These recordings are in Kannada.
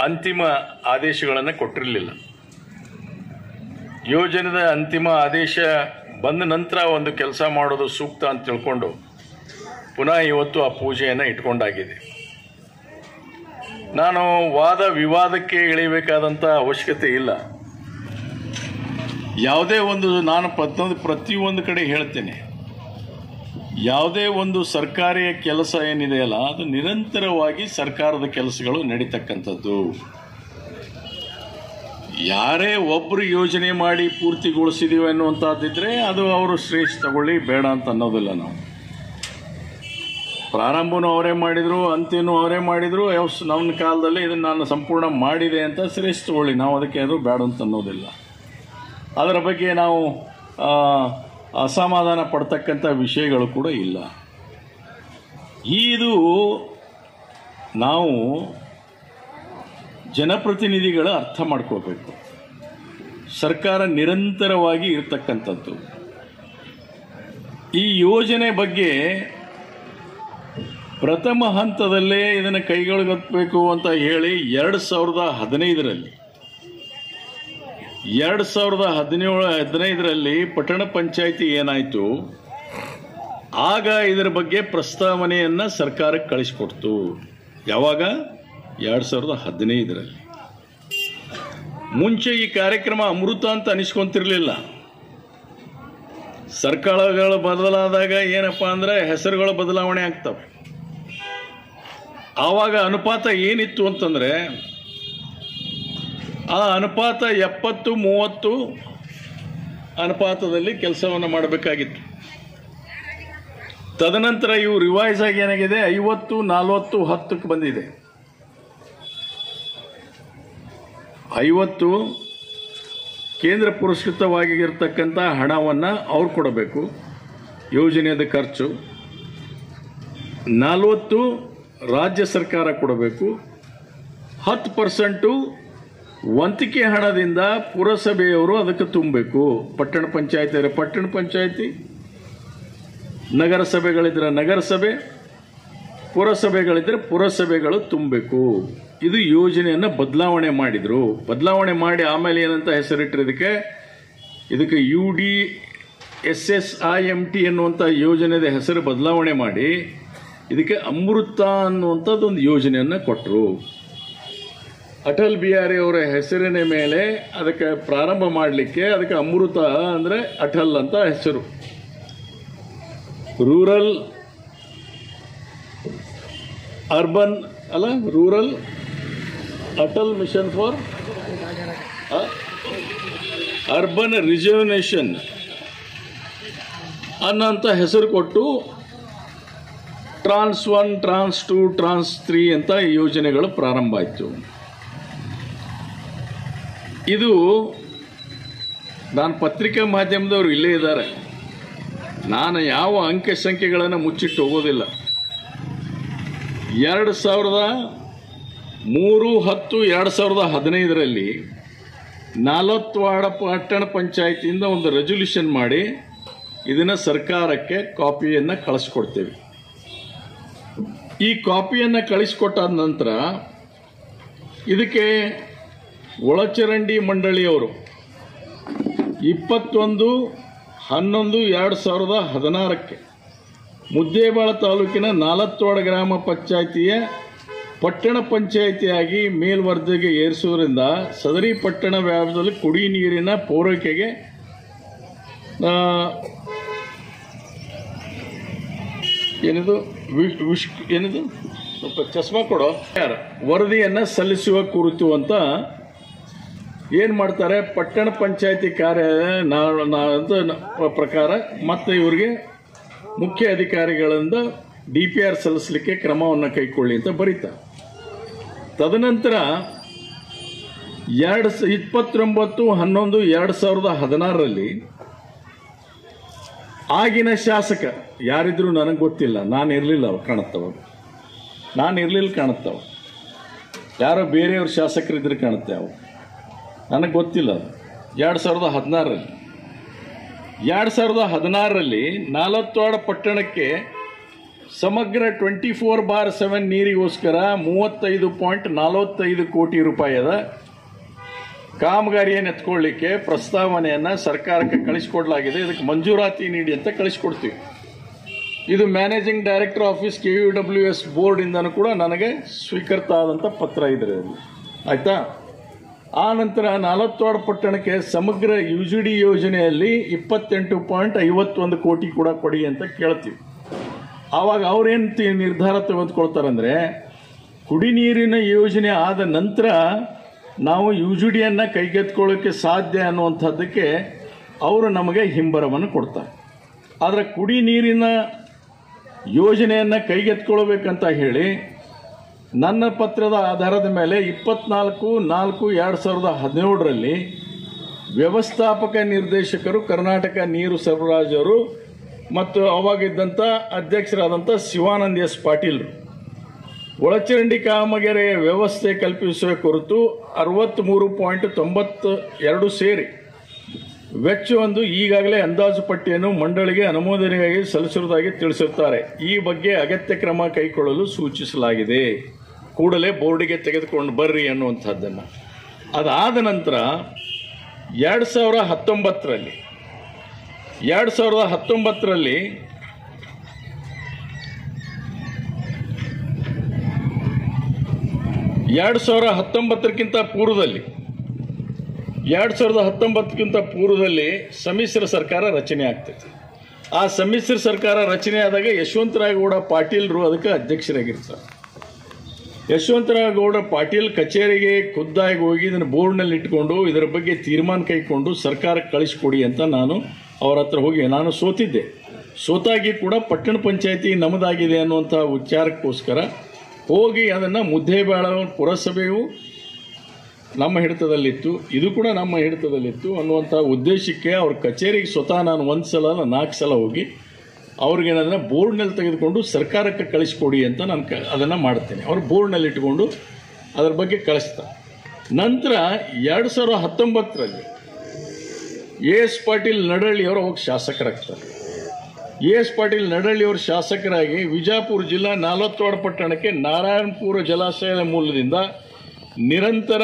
ಅಂತಿಮ ಆದೇಶಗಳನ್ನು ಕೊಟ್ಟಿರಲಿಲ್ಲ. ಯೋಜನೆದ ಅಂತಿಮ ಆದೇಶ ಬಂದ ನಂತರ ಒಂದು ಕೆಲಸ ಮಾಡೋದು ಸೂಕ್ತ ಅಂತ ತಿಳ್ಕೊಂಡು ಪುನಃ ಇವತ್ತು ಆ ಪೂಜೆಯನ್ನು ಇಟ್ಕೊಂಡಾಗಿದೆ. ನಾನು ವಾದ ವಿವಾದಕ್ಕೆ ಇಳಿಬೇಕಾದಂಥ ಅವಶ್ಯಕತೆ ಇಲ್ಲ. ಯಾವುದೇ ಒಂದು ನಾನು ಪ್ರತಿಯೊಂದು ಕಡೆ ಹೇಳ್ತೇನೆ, ಯಾವುದೇ ಒಂದು ಸರ್ಕಾರಿ ಕೆಲಸ ಏನಿದೆಯಲ್ಲ ಅದು ನಿರಂತರವಾಗಿ ಸರ್ಕಾರದ ಕೆಲಸಗಳು ನಡೀತಕ್ಕಂಥದ್ದು. ಯಾರೇ ಒಬ್ಬರು ಯೋಜನೆ ಮಾಡಿ ಪೂರ್ತಿಗೊಳಿಸಿದೀವಿ ಅನ್ನುವಂಥದ್ದಿದ್ರೆ ಅದು ಅವರು ಶ್ರೇಷ್ಠ ತಗೊಳ್ಳಿ, ಬೇಡ ಅಂತ ಅನ್ನೋದಿಲ್ಲ. ನಾವು ಪ್ರಾರಂಭನೂ ಅವರೇ ಮಾಡಿದರು, ಅಂತ್ಯನೂ ಅವರೇ ಮಾಡಿದರು. ನಮ್ಮ ಕಾಲದಲ್ಲಿ ಇದನ್ನು ನಾನು ಸಂಪೂರ್ಣ ಮಾಡಿದೆ ಅಂತ ಶ್ರೇಷ್ಠ ತಗೊಳ್ಳಿ, ನಾವು ಅದಕ್ಕೆ ಅದು ಬೇಡ ಅಂತ ಅನ್ನೋದಿಲ್ಲ. ಅದರ ಬಗ್ಗೆ ನಾವು ಅಸಮಾಧಾನ ಪಡ್ತಕ್ಕಂಥ ವಿಷಯಗಳು ಕೂಡ ಇಲ್ಲ. ಇದು ನಾವು ಜನಪ್ರತಿನಿಧಿಗಳು ಅರ್ಥ ಮಾಡ್ಕೋಬೇಕು. ಸರ್ಕಾರ ನಿರಂತರವಾಗಿ ಇರತಕ್ಕಂಥದ್ದು. ಈ ಯೋಜನೆ ಬಗ್ಗೆ ಪ್ರಥಮ ಹಂತದಲ್ಲೇ ಇದನ್ನು ಕೈಗೊಳ್ಳಬೇಕು ಅಂತ ಹೇಳಿ 2015ರಲ್ಲಿ ಪಟ್ಟಣ ಪಂಚಾಯಿತಿ ಏನಾಯಿತು, ಆಗ ಇದರ ಬಗ್ಗೆ ಪ್ರಸ್ತಾವನೆಯನ್ನು ಸರ್ಕಾರಕ್ಕೆ ಕಳಿಸ್ಕೊಡ್ತು. ಯಾವಾಗ? 2015ರಲ್ಲಿ. ಮುಂಚೆ ಈ ಕಾರ್ಯಕ್ರಮ ಅಮೃತ ಅಂತ ಅನಿಸ್ಕೊಂತಿರ್ಲಿಲ್ಲ. ಸರ್ಕಾರಗಳು ಬದಲಾದಾಗ ಏನಪ್ಪ ಅಂದರೆ ಹೆಸರುಗಳು ಬದಲಾವಣೆ ಆಗ್ತವೆ. ಆವಾಗ ಅನುಪಾತ ಏನಿತ್ತು ಅಂತಂದರೆ ಆ ಅನುಪಾತ 70-30 ಅನುಪಾತದಲ್ಲಿ ಕೆಲಸವನ್ನು ಮಾಡಬೇಕಾಗಿತ್ತು. ತದನಂತರ ಇವು ರಿವೈಸ್ ಆಗಿ ಏನಾಗಿದೆ, 50-40-10ಕ್ಕೆ ಬಂದಿದೆ. 50 ಕೇಂದ್ರ ಪುರಸ್ಕೃತವಾಗಿರ್ತಕ್ಕಂಥ ಹಣವನ್ನು ಅವ್ರು ಕೊಡಬೇಕು, ಯೋಜನೆಯ ಖರ್ಚು. 40 ರಾಜ್ಯ ಸರ್ಕಾರ ಕೊಡಬೇಕು. 10% ವಂತಿಕೆ ಹಣದಿಂದ ಪುರಸಭೆಯವರು ಅದಕ್ಕೆ ತುಂಬಬೇಕು. ಪಟ್ಟಣ ಪಂಚಾಯಿತಿ, ನಗರಸಭೆಗಳಿದ್ರೆ ನಗರಸಭೆ, ಪುರಸಭೆಗಳಿದ್ರೆ ಪುರಸಭೆಗಳು ತುಂಬಬೇಕು. ಇದು ಯೋಜನೆಯನ್ನು ಬದಲಾವಣೆ ಮಾಡಿದರು. ಬದಲಾವಣೆ ಮಾಡಿ ಆಮೇಲೆ ಏನಂತ ಹೆಸರಿಟ್ಟರು, ಇದಕ್ಕೆ UDSSIMT ಅನ್ನುವಂಥ ಯೋಜನೆಯ ಹೆಸರು ಬದಲಾವಣೆ ಮಾಡಿ ಇದಕ್ಕೆ ಅಮೃತ ಅನ್ನುವಂಥದ್ದು ಒಂದು ಯೋಜನೆಯನ್ನು ಕೊಟ್ಟರು. ಅಟಲ್ ಬಿಹಾರಿ ಅವರ ಹೆಸರಿನ ಮೇಲೆ ಅದಕ್ಕೆ ಪ್ರಾರಂಭ ಮಾಡಲಿಕ್ಕೆ ಅದಕ್ಕೆ ಅಮೃತ ಅಂದರೆ ಅಟಲ್ ಅಂತ ಹೆಸರು. Rural Atal mission for urban rejuvenation ಅನ್ನೋಂಥ ಹೆಸರು ಕೊಟ್ಟು ಟ್ರಾನ್ಸ್ 1, ಟ್ರಾನ್ಸ್ 2, ಟ್ರಾನ್ಸ್ 3 ಅಂತ ಯೋಜನೆಗಳು ಪ್ರಾರಂಭ ಆಯಿತು. ಇದು ನಾನು ಪತ್ರಿಕಾ ಮಾಧ್ಯಮದವರು ಇಲ್ಲೇ ಇದ್ದಾರೆ, ನಾನು ಯಾವ ಅಂಕೆ ಸಂಖ್ಯೆಗಳನ್ನು ಮುಚ್ಚಿಟ್ಟು ಹೋಗೋದಿಲ್ಲ. 2003-10-2015ರಲ್ಲಿ 40 ವಾರ್ಡ್ ಪಟ್ಟಣ ಪಂಚಾಯಿತಿಯಿಂದ ಒಂದು ರೆಸಲ್ಯೂಷನ್ ಮಾಡಿ ಇದನ್ನು ಸರ್ಕಾರಕ್ಕೆ ಕಾಪಿಯನ್ನು ಕಳಿಸ್ಕೊಡ್ತೇವೆ. ಈ ಕಾಪಿಯನ್ನು ಕಳಿಸ್ಕೊಟ್ಟಾದ ನಂತರ ಇದಕ್ಕೆ ಒಳಚರಂಡಿ ಮಂಡಳಿಯವರು 21-11-2016ಕ್ಕೆ ಮುದ್ದೇಬಿಹಾಳ ತಾಲೂಕಿನ 4 ವಾರ್ಡ್ ಗ್ರಾಮ ಪಂಚಾಯಿತಿಯ ಪಟ್ಟಣ ಪಂಚಾಯಿತಿಯಾಗಿ ಮೇಲ್ವರ್ಜೆಗೆ ಏರಿಸುವುದರಿಂದ ಸದರಿ ಪಟ್ಟಣ ವ್ಯಾಪ್ತಿಯಲ್ಲಿ ಕುಡಿ ನೀರಿನ ಪೂರೈಕೆಗೆ ಸ್ವಲ್ಪ ಚಸ್ಮಾ ಕೊಡೋ ವರದಿಯನ್ನು ಸಲ್ಲಿಸುವ ಕುರಿತು ಅಂತ ಏನು ಮಾಡ್ತಾರೆ, ಪಟ್ಟಣ ಪಂಚಾಯಿತಿ ಪ್ರಕಾರ ಮತ್ತು ಇವರಿಗೆ ಮುಖ್ಯ ಅಧಿಕಾರಿಗಳಿಂದ DPR ಸಲ್ಲಿಸಲಿಕ್ಕೆ ಕ್ರಮವನ್ನು ಕೈಗೊಳ್ಳಿ ಅಂತ ಬರೀತಾರೆ. ತದನಂತರ 29-11-2016ರಲ್ಲಿ ಆಗಿನ ಶಾಸಕ ಯಾರಿದ್ರು ನನಗೆ ಗೊತ್ತಿಲ್ಲ, ನಾನು ಇರಲಿಲ್ಲ ಕಾಣುತ್ತವ, ಯಾರೋ ಬೇರೆಯವ್ರ ಶಾಸಕರಿದ್ರು ಕಾಣುತ್ತೆ, ಅವು ನನಗೆ ಗೊತ್ತಿಲ್ಲ. 2016ರಲ್ಲಿ 40 ವಾರ್ಡ್ ಪಟ್ಟಣಕ್ಕೆ ಸಮಗ್ರ 24/7 ನೀರಿಗೋಸ್ಕರ 35.45 ಕೋಟಿ ರೂಪಾಯಿದ ಕಾಮಗಾರಿಯನ್ನು ಎತ್ಕೊಳ್ಳಿಕ್ಕೆ ಪ್ರಸ್ತಾವನೆಯನ್ನು ಸರ್ಕಾರಕ್ಕೆ ಕಳಿಸಿಕೊಡಲಾಗಿದೆ. ಇದಕ್ಕೆ ಮಂಜೂರಾತಿ ನೀಡಿ ಅಂತ ಕಳಿಸಿಕೊಡ್ತೀವಿ. ಇದು ಮ್ಯಾನೇಜಿಂಗ್ ಡೈರೆಕ್ಟರ್ ಆಫೀಸ್ KUWS ಬೋರ್ಡಿಂದನೂ ಕೂಡ ನನಗೆ ಸ್ವೀಕೃತ ಆದಂಥ ಪತ್ರ ಇದೆ. ಆಯಿತಾ? ಆ ನಂತರ ನಾಲತ್ವಾಡ ಪಟ್ಟಣಕ್ಕೆ ಸಮಗ್ರ UGD ಯೋಜನೆಯಲ್ಲಿ 28.51 ಕೋಟಿ ಕೂಡ ಕೊಡಿ ಅಂತ ಕೇಳ್ತೀವಿ. ಆವಾಗ ಅವ್ರೇನು ನಿರ್ಧಾರ ತೆಗೆದುಕೊಳ್ತಾರಂದರೆ, ಕುಡಿ ನೀರಿನ ಯೋಜನೆ ಆದ ನಂತರ ನಾವು UGDಯನ್ನು ಕೈಗೆತ್ಕೊಳ್ಳೋಕ್ಕೆ ಸಾಧ್ಯ ಅನ್ನುವಂಥದ್ದಕ್ಕೆ ಅವರು ನಮಗೆ ಹಿಂಬರವನ್ನು ಕೊಡ್ತಾರೆ. ಆದರೆ ಕುಡಿ ನೀರಿನ ಯೋಜನೆಯನ್ನು ಕೈಗೆತ್ಕೊಳ್ಬೇಕಂತ ಹೇಳಿ ನನ್ನ ಪತ್ರದ ಆಧಾರದ ಮೇಲೆ 24/4/2017 ವ್ಯವಸ್ಥಾಪಕ ನಿರ್ದೇಶಕರು ಕರ್ನಾಟಕ ನೀರು ಸರಬರಾಜರು ಮತ್ತು ಅವಾಗಿದ್ದಂಥ ಅಧ್ಯಕ್ಷರಾದಂಥ ಶಿವಾನಂದ ಎಸ್ ಪಾಟೀಲ್ರು ಒಳಚರಂಡಿ ಕಾಮಗಾರಿಯ ವ್ಯವಸ್ಥೆ ಕಲ್ಪಿಸುವ ಕುರಿತು 63.92 ಸೇರಿ ವೆಚ್ಚವೊಂದು ಈಗಾಗಲೇ ಅಂದಾಜು ಪಟ್ಟಿಯನ್ನು ಮಂಡಳಿಗೆ ಅನುಮೋದನೆಗಾಗಿ ಸಲ್ಲಿಸಿರುವುದಾಗಿ ತಿಳಿಸಿರುತ್ತಾರೆ. ಈ ಬಗ್ಗೆ ಅಗತ್ಯ ಕ್ರಮ ಕೈಗೊಳ್ಳಲು ಸೂಚಿಸಲಾಗಿದೆ. ಕೂಡಲೇ ಬೋರ್ಡಿಗೆ ತೆಗೆದುಕೊಂಡು ಬರ್ರಿ ಅನ್ನುವಂಥದ್ದನ್ನು. ಅದಾದ ನಂತರ 2019ರಲ್ಲಿ 2019ಕ್ಕಿಂತ ಪೂರ್ವದಲ್ಲಿ ಸಮ್ಮಿಶ್ರ ಸರ್ಕಾರ ರಚನೆ ಆಗ್ತೈತಿ. ಆ ಸಮ್ಮಿಶ್ರ ಸರ್ಕಾರ ರಚನೆ ಆದಾಗ ಯಶವಂತರಾಯಗೌಡ ಪಾಟೀಲ್ರು ಅದಕ್ಕೆ ಅಧ್ಯಕ್ಷರಾಗಿರ್ತಾರೆ. ಯಶವಂತರಾಯಗೌಡ ಪಾಟೀಲ್ ಕಚೇರಿಗೆ ಖುದ್ದಾಗಿ ಹೋಗಿ ಇದನ್ನು ಬೋರ್ಡ್ನಲ್ಲಿ ಇಟ್ಕೊಂಡು ಇದರ ಬಗ್ಗೆ ತೀರ್ಮಾನ ಕೈಗೊಂಡು ಸರ್ಕಾರಕ್ಕೆ ಕಳಿಸ್ಕೊಡಿ ಅಂತ ನಾನು ಅವರ ಹತ್ರ ಹೋಗಿ, ನಾನು ಸೋತಾಗಿ ಕೂಡ ಪಟ್ಟಣ ಪಂಚಾಯತಿ ನಮ್ಮದಾಗಿದೆ ಅನ್ನುವಂಥ ವಿಚಾರಕ್ಕೋಸ್ಕರ ಹೋಗಿ ಅದನ್ನು ಮುದ್ದೇಬೇಳ ಪುರಸಭೆಯು ನಮ್ಮ ಹಿಡಿತದಲ್ಲಿತ್ತು, ಇದು ಕೂಡ ನಮ್ಮ ಹಿಡಿತದಲ್ಲಿತ್ತು ಅನ್ನುವಂಥ ಉದ್ದೇಶಕ್ಕೆ ಅವ್ರ ಕಚೇರಿಗೆ ಸ್ವತಃ ನಾನು 1 ಸಲ ಅಲ್ಲ 4 ಸಲ ಹೋಗಿ ಅವ್ರಿಗೇನದನ್ನು ಬೋರ್ಡ್ನಲ್ಲಿ ತೆಗೆದುಕೊಂಡು ಸರ್ಕಾರಕ್ಕೆ ಕಳಿಸ್ಕೊಡಿ ಅಂತ ನಾನು ಅದನ್ನು ಮಾಡ್ತೇನೆ. ಅವರು ಬೋರ್ಡ್ನಲ್ಲಿ ಇಟ್ಕೊಂಡು ಅದರ ಬಗ್ಗೆ ಕಳಿಸ್ತಾರೆ. ನಂತರ 2019ರಲ್ಲಿ AS ಪಾಟೀಲ್ ನಡಹಳ್ಳಿಯವರು ಅವಾಗ ಶಾಸಕರಾಗ್ತಾರೆ. AS ಪಾಟೀಲ್ ನಡಹಳ್ಳಿಯವರು ಶಾಸಕರಾಗಿ ವಿಜಯಪುರ ಜಿಲ್ಲಾ ನಾಲತ್ವಾಡ ಪಟ್ಟಣಕ್ಕೆ ನಾರಾಯಣಪುರ ಜಲಾಶಯದ ಮೂಲದಿಂದ ನಿರಂತರ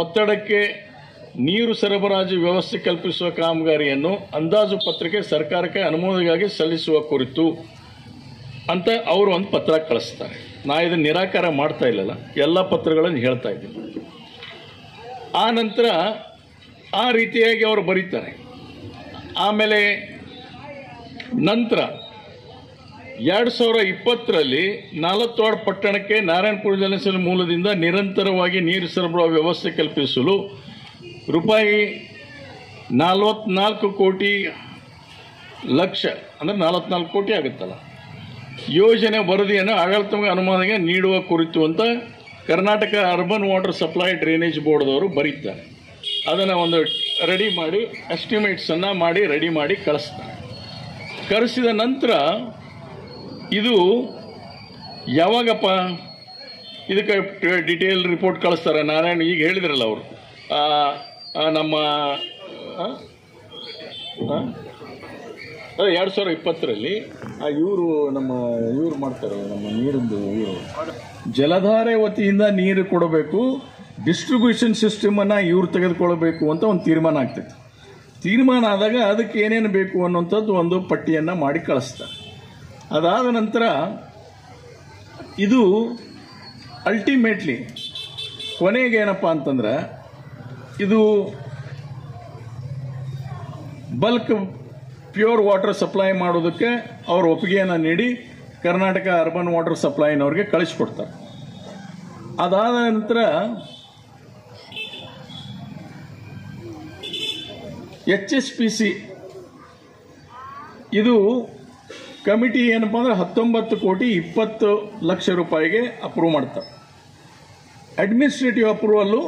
ಒತ್ತಡಕ್ಕೆ ನೀರು ಸರಬರಾಜು ವ್ಯವಸ್ಥೆ ಕಲ್ಪಿಸುವ ಕಾಮಗಾರಿಯನ್ನು ಅಂದಾಜು ಪತ್ರಕ್ಕೆ ಸರ್ಕಾರಕ್ಕೆ ಅನುಮೋದನೆಗಾಗಿ ಸಲ್ಲಿಸುವ ಕುರಿತು ಅಂತ ಅವರು ಒಂದು ಪತ್ರ ಕಳಿಸ್ತಾರೆ. ನಾ ಇದನ್ನು ನಿರಾಕಾರ ಮಾಡ್ತಾ ಇಲ್ಲಲ್ಲ, ಎಲ್ಲ ಪತ್ರಗಳನ್ನು ಹೇಳ್ತಾ ಇದ್ದೀನಿ. ಆ ನಂತರ ಆ ರೀತಿಯಾಗಿ ಅವರು ಬರೀತಾರೆ. ಆಮೇಲೆ ನಂತರ 2020ರಲ್ಲಿ ನಾಲತ್ವಾಡ ಪಟ್ಟಣಕ್ಕೆ ನಾರಾಯಣಪುರ ಜಲಾಶಯದ ಮೂಲದಿಂದ ನಿರಂತರವಾಗಿ ನೀರು ಸರಬರಾಜು ವ್ಯವಸ್ಥೆ ಕಲ್ಪಿಸಲು ರೂಪಾಯಿ 44 ಕೋಟಿ ಲಕ್ಷ ಅಂದರೆ 44 ಕೋಟಿ ಆಗುತ್ತಲ್ಲ ಯೋಜನೆ ವರದಿಯನ್ನು ಆಡಳಿತ ಅನುಮೋದನೆಗೆ ನೀಡುವ ಕುರಿತು ಅಂತ Karnataka urban water supply drainage ಬೋರ್ಡ್ದವರು ಬರೀತಾರೆ. ಅದನ್ನು ಒಂದು ರೆಡಿ ಮಾಡಿ ಎಸ್ಟಿಮೇಟ್ಸನ್ನು ಮಾಡಿ ರೆಡಿ ಮಾಡಿ ಕಳಿಸ್ತಾರೆ. ಕಳಿಸಿದ ನಂತರ ಇದು ಯಾವಾಗಪ್ಪ ಇದಕ್ಕೆ ಡಿಟೇಲ್ ರಿಪೋರ್ಟ್ ಕಳಿಸ್ತಾರೆ. ನಾರಾಯಣ ಈಗ ಹೇಳಿದ್ರಲ್ಲ ಅವರು ನಮ್ಮ 2020ರಲ್ಲಿ ಇವರು ಮಾಡ್ತಾರೆ, ನಮ್ಮ ನೀರಿಂದು ಜಲಧಾರೆ ವತಿಯಿಂದ ನೀರು ಕೊಡಬೇಕು, ಡಿಸ್ಟ್ರಿಬ್ಯೂಷನ್ ಸಿಸ್ಟಮನ್ನು ಇವ್ರು ತೆಗೆದುಕೊಳ್ಬೇಕು ಅಂತ ಒಂದು ತೀರ್ಮಾನ ಆಗ್ತೈತೆ. ತೀರ್ಮಾನ ಆದಾಗ ಅದಕ್ಕೆ ಏನೇನು ಬೇಕು ಅನ್ನೋಂಥದ್ದು ಒಂದು ಪಟ್ಟಿಯನ್ನು ಮಾಡಿ ಕಳಿಸ್ತಾರೆ. ಅದಾದ ನಂತರ ಇದು ಅಲ್ಟಿಮೇಟ್ಲಿ ಕೊನೆಗೆ ಏನಪ್ಪ ಅಂತಂದ್ರೆ ಇದು ಬಲ್ಕ್ ಪ್ಯೂರ್ ವಾಟರ್ ಸಪ್ಲೈ ಮಾಡೋದಕ್ಕೆ ಅವರು ಒಪ್ಪಿಗೆಯನ್ನು ನೀಡಿ ಕರ್ನಾಟಕ ಅರ್ಬನ್ ವಾಟರ್ ಸಪ್ಲೈನವ್ರಿಗೆ ಕಳಿಸ್ಕೊಡ್ತಾರೆ. ಅದಾದ ನಂತರ HSPC ಇದು ಕಮಿಟಿ ಏನಪ್ಪ ಅಂದರೆ 19,20,00,000 ರೂಪಾಯಿಗೆ ಅಪ್ರೂವ್ ಮಾಡ್ತಾರೆ. ಅಡ್ಮಿನಿಸ್ಟ್ರೇಟಿವ್ ಅಪ್ರೂವಲ್ಲು